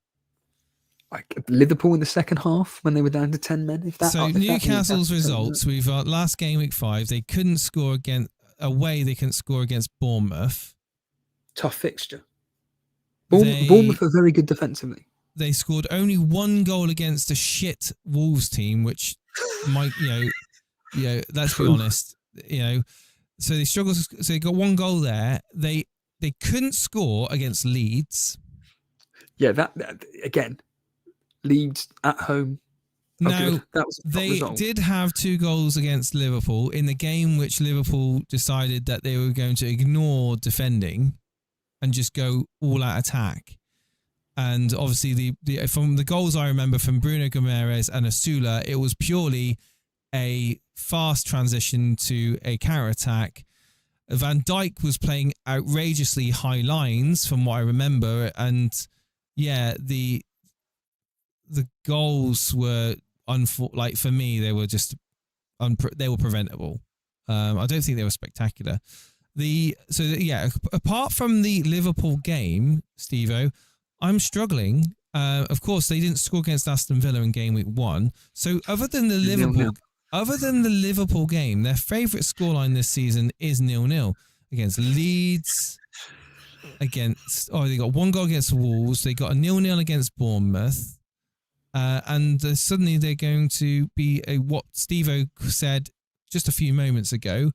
Like Liverpool in the second half when they were down to 10 men. Newcastle's results, we've got last game week 5. They couldn't score against Bournemouth. Tough fixture. Bournemouth are very good defensively. They scored only 1 goal against a shit Wolves team, which might, let's be honest, so they struggled. So they got 1 goal there. They couldn't score against Leeds. Yeah, that again, Leeds at home. No, they did have 2 goals against Liverpool in the game which Liverpool decided that they were going to ignore defending and just go all out attack. And obviously, from the goals I remember from Bruno Guimaraes and Asula, it was purely a fast transition to a counter attack. Van Dijk was playing outrageously high lines from what I remember, and yeah, the goals were for me they were just they were preventable. I don't think they were spectacular. Apart from the Liverpool game, Steve-O, I'm struggling. Of course, they didn't score against Aston Villa in game week 1. So other than the Liverpool game, their favourite scoreline this season is 0-0 against Leeds. They got 1 goal against Wolves. They got a 0-0 against Bournemouth. And suddenly they're going to be what Steve-O said just a few moments ago,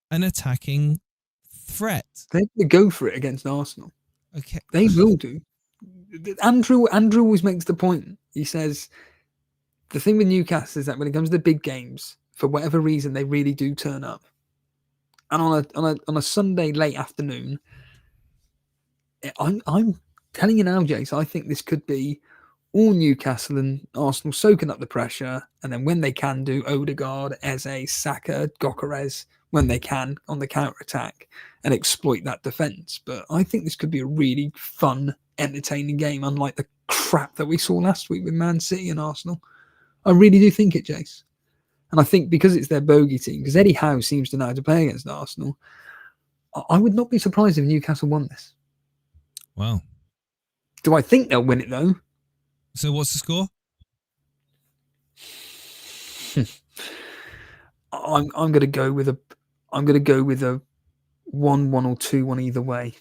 an attacking threat. They're going to go for it against Arsenal. Okay. They will do. Andrew always makes the point. He says the thing with Newcastle is that when it comes to the big games, for whatever reason, they really do turn up. And on a Sunday late afternoon, I'm telling you now, Jace, I think this could be all Newcastle and Arsenal soaking up the pressure, and then when they can do Odegaard, Eze, Saka, Gyökeres, when they can on the counter attack and exploit that defence. But I think this could be a really fun, entertaining game, unlike the crap that we saw last week with Man City and Arsenal. I really do think it, Jace. And I think because it's their bogey team, because Eddie Howe seems to know how to play against Arsenal, I would not be surprised if Newcastle won this. Wow. Do I think they'll win it though? So what's the score? I'm going to go with a 1-1 or 2-1 either way,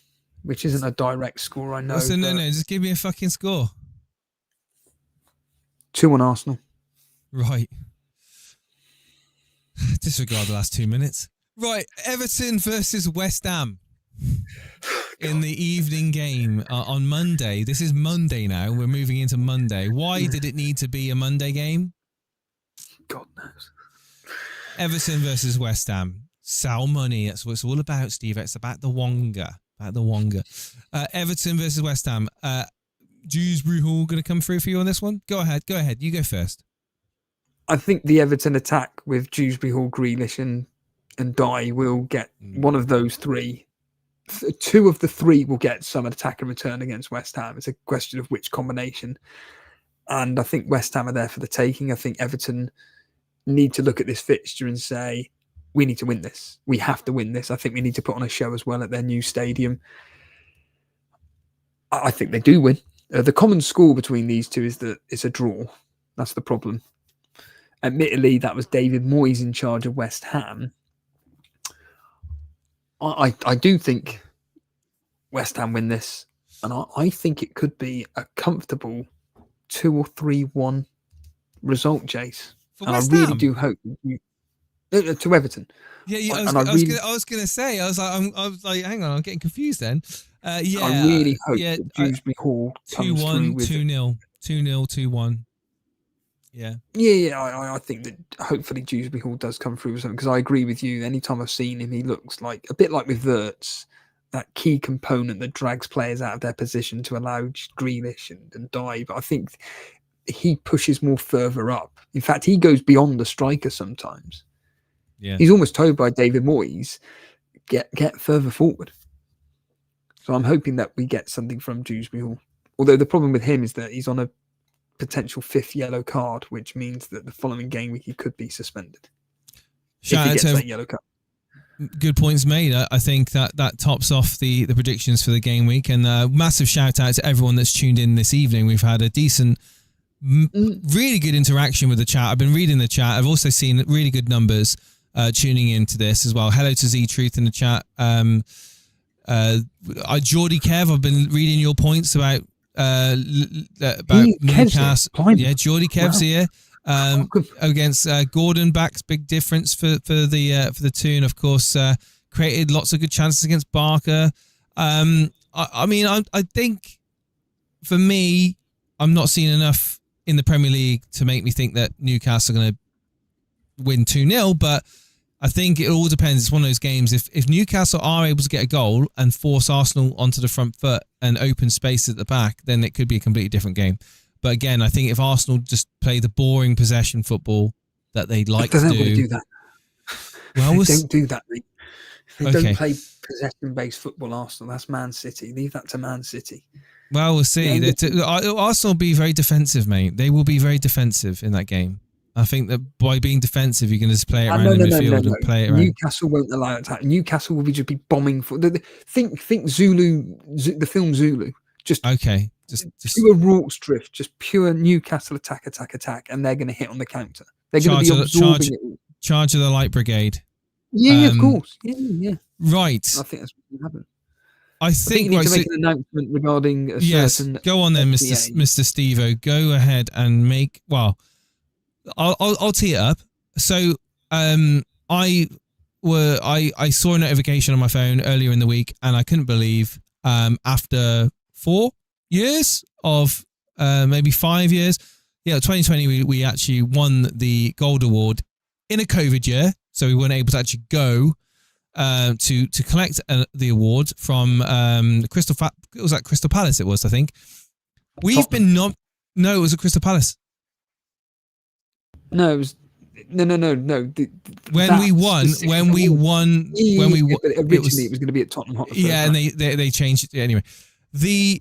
which isn't a direct score, I know. So no, just give me a fucking score. 2-1 Arsenal. Right. Disregard the last 2 minutes. Right, Everton versus West Ham in the evening game on Monday. This is Monday now. We're moving into Monday. Why did it need to be a Monday game? God knows. Everton versus West Ham. Sell money. That's what it's all about, Steve. It's about the Wonga. Everton versus West Ham. Dewsbury Hall going to come through for you on this one? Go ahead. You go first. I think the Everton attack with Dewsbury Hall, Grealish and Dye will get one of those three. Two of the three will get some attack and return against West Ham. It's a question of which combination. And I think West Ham are there for the taking. I think Everton need to look at this fixture and say, we need to win this. We have to win this. I think we need to put on a show as well at their new stadium. I think they do win. The common score between these two is that it's a draw. That's the problem. Admittedly, that was David Moyes in charge of West Ham. I do think West Ham win this, and I think it could be a comfortable 2 or 3-1 result, Jace. For and West I really Ham? do hope to Everton. Yeah, I was going to say, I was like, hang on, I'm getting confused then. I really hope that Dewsbury Hall comes 2-1, through with 2-0, 2-0, 2-1. Yeah. I think that hopefully Dewsbury Hall does come through with something, because I agree with you. Anytime I've seen him, he looks like a bit like with Wirtz, that key component that drags players out of their position to allow Grealish and Dye. But I think he pushes more further up. In fact, he goes beyond the striker sometimes. Yeah. He's almost told by David Moyes, get further forward. So I'm hoping that we get something from Dewsbury Hall. Although the problem with him is that he's on a potential 5th yellow card, which means that the following game week he could be suspended. Shout out to that yellow card. Good points made. I think that tops off the predictions for the game week, and massive shout out to everyone that's tuned in this evening. We've had a decent, really good interaction with the chat. I've been reading the chat. I've also seen really good numbers tuning into this as well. Hello to Z Truth in the chat. Geordie Kev, I've been reading your points about Newcastle. Yeah, Geordie Kev's here. Against Gordon backs, big difference for the two, and of course created lots of good chances against Barker. I think for me, I'm not seeing enough in the Premier League to make me think that Newcastle are going to win 2-0, but I think it all depends. It's one of those games. If Newcastle are able to get a goal and force Arsenal onto the front foot and open spaces at the back, then it could be a completely different game. But again, I think if Arsenal just play the boring possession football that they like to do that. Well, they don't do that. They don't play possession-based football, Arsenal. That's Man City. Leave that to Man City. Well, we'll see. Arsenal will be very defensive, mate. They will be very defensive in that game. I think that by being defensive, you can just play it around the midfield and play it around. Newcastle won't allow attack. Newcastle will just be bombing for. Think Zulu, the film Zulu. Just pure Rorke's drift, just pure Newcastle attack, and they're going to hit on the counter. They're going to be absorbing it all. Charge of the Light Brigade. Yeah, of course. Yeah. Right. I think that's what will happen. I think you need to make an announcement regarding a certain. Go on then, Mr. Steve-O. Go ahead and make. Well, I'll tee it up. So, I saw a notification on my phone earlier in the week, and I couldn't believe after 4 years of maybe 5 years, 2020 we actually won the Gold Award in a COVID year, so we weren't able to actually go to collect the award from Crystal Palace. It was, I think. We've been No, it was at Crystal Palace. No, it was no. When we won, but originally it was going to be at Tottenham Hotspur. Yeah, and they changed it anyway. The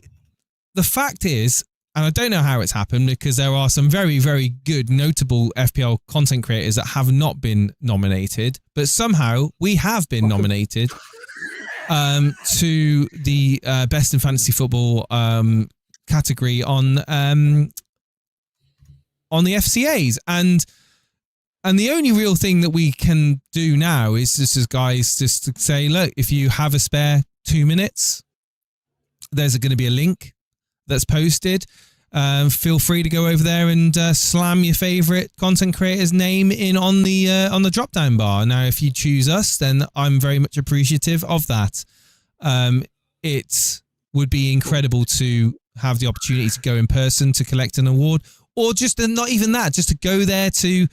fact is, and I don't know how it's happened because there are some very, very good, notable FPL content creators that have not been nominated, but somehow we have been nominated to the Best in Fantasy Football category on the FCAs, and the only real thing that we can do now is just as guys just to say, look, if you have a spare 2 minutes, there's going to be a link that's posted. Feel free to go over there and slam your favorite content creator's name in on the drop down bar. Now, if you choose us, then I'm very much appreciative of that. It would be incredible to have the opportunity to go in person to collect an award, or just not even that, just to go there to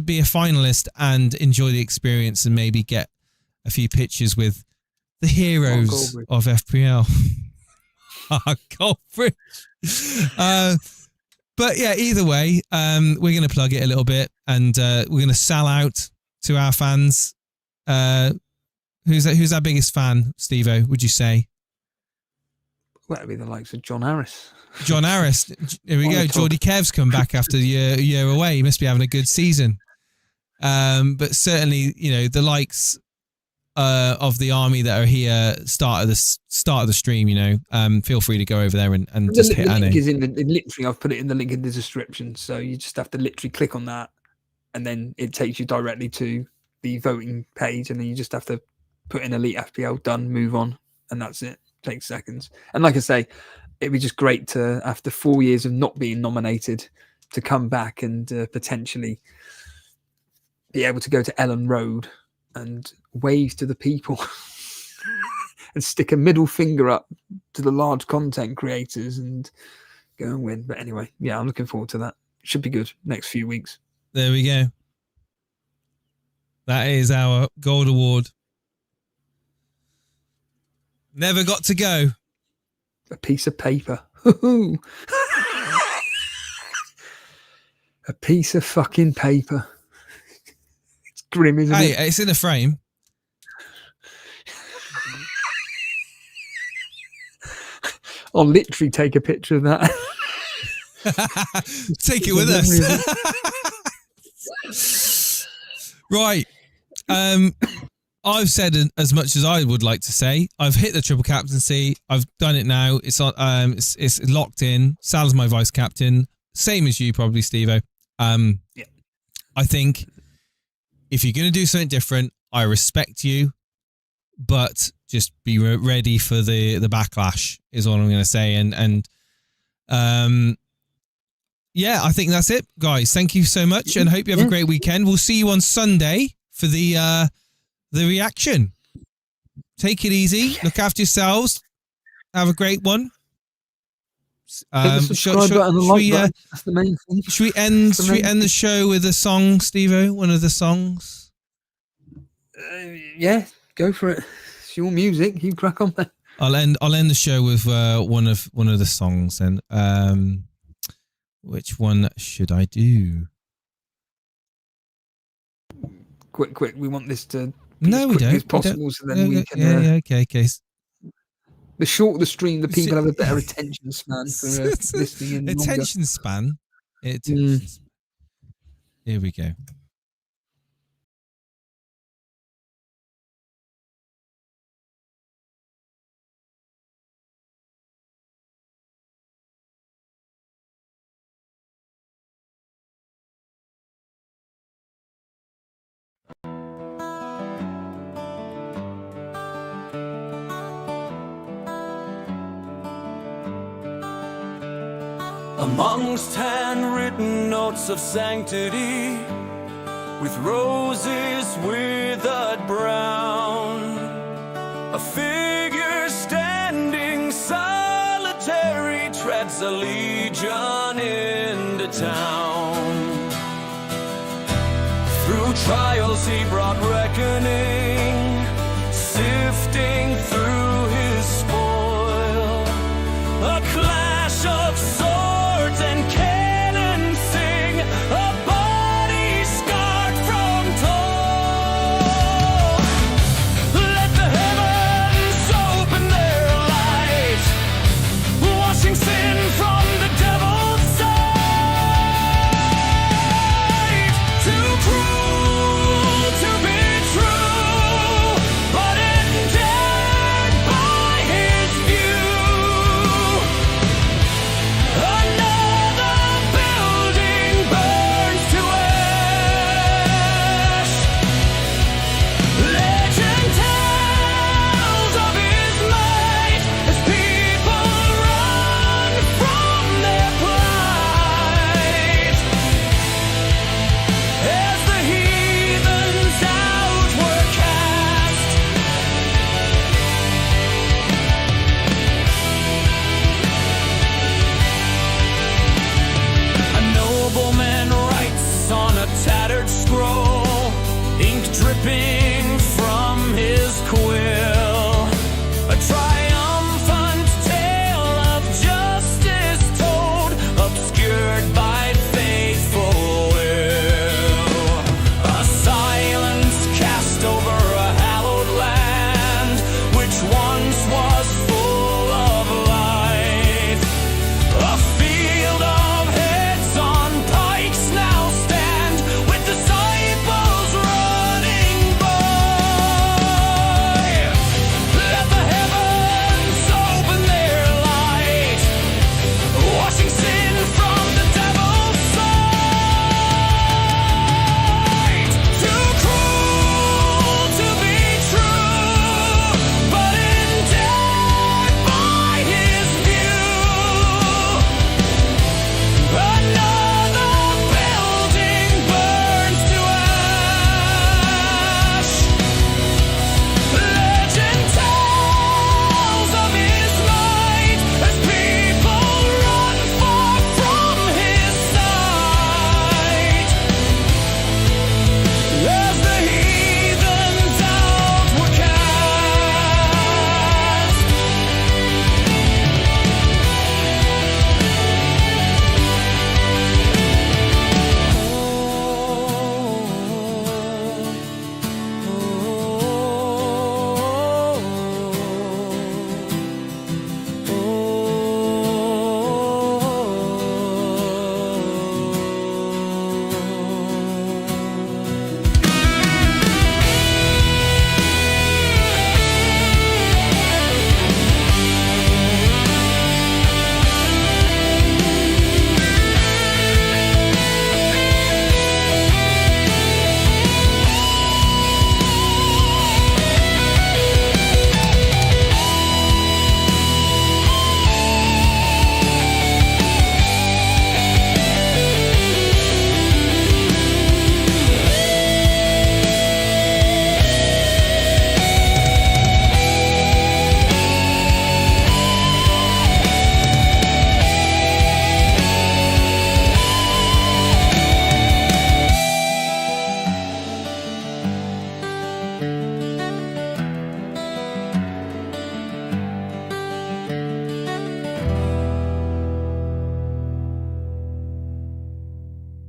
be a finalist and enjoy the experience and maybe get a few pictures with the heroes of FPL. Goldbridge. But yeah, either way, we're going to plug it a little bit, and we're going to sell out to our fans. Who's our biggest fan, Steve-O, would you say? Well, that'd be the likes of John Harris. John Harris. Here we go. Geordie Kev's come back after a year away. He must be having a good season. But certainly, the likes of the army that are here start of the stream, feel free to go over there and just hit Annie. The link is literally, I've put it in the link in the description, so you just have to literally click on that, and then it takes you directly to the voting page, and then you just have to put in Elite FPL, done, move on, and that's it. Takes seconds. And like I say, it'd be just great to, after 4 years of not being nominated, to come back and potentially be able to go to Ellen Road and wave to the people and stick a middle finger up to the large content creators and go and win. But anyway, yeah, I'm looking forward to that. Should be good next few weeks. There we go. That is our gold award. Never got to go. A piece of paper. A piece of fucking paper. It's grim, isn't it? Hey, it's in a frame. I'll literally take a picture of that. Take it with us. Right. I've said as much as I would like to say. I've hit the triple captaincy. I've done it now. It's on. It's locked in. Sal's my vice captain. Same as you, probably, Steve-O. Yeah. I think if you're going to do something different, I respect you, but just be ready for the backlash is all I'm going to say. And yeah, I think that's it, guys. Thank you so much, and hope you have a great weekend. We'll see you on Sunday for the reaction. Take it easy. Look after yourselves. Have a great one. That's the main thing. Should we end the show with a song, Steve-O? One of the songs? Yeah, go for it. It's your music. You crack on there. I'll end the show with one of the songs then. Which one should I do? Quick. We want this to no, we don't. As possible, so then we can. Okay. The shorter the stream, the people have a better attention span for listening in. Attention span. Here we go. Amongst handwritten notes of sanctity, with roses withered brown, a figure standing solitary treads a legion into town. Through trials he brought reckoning, sifting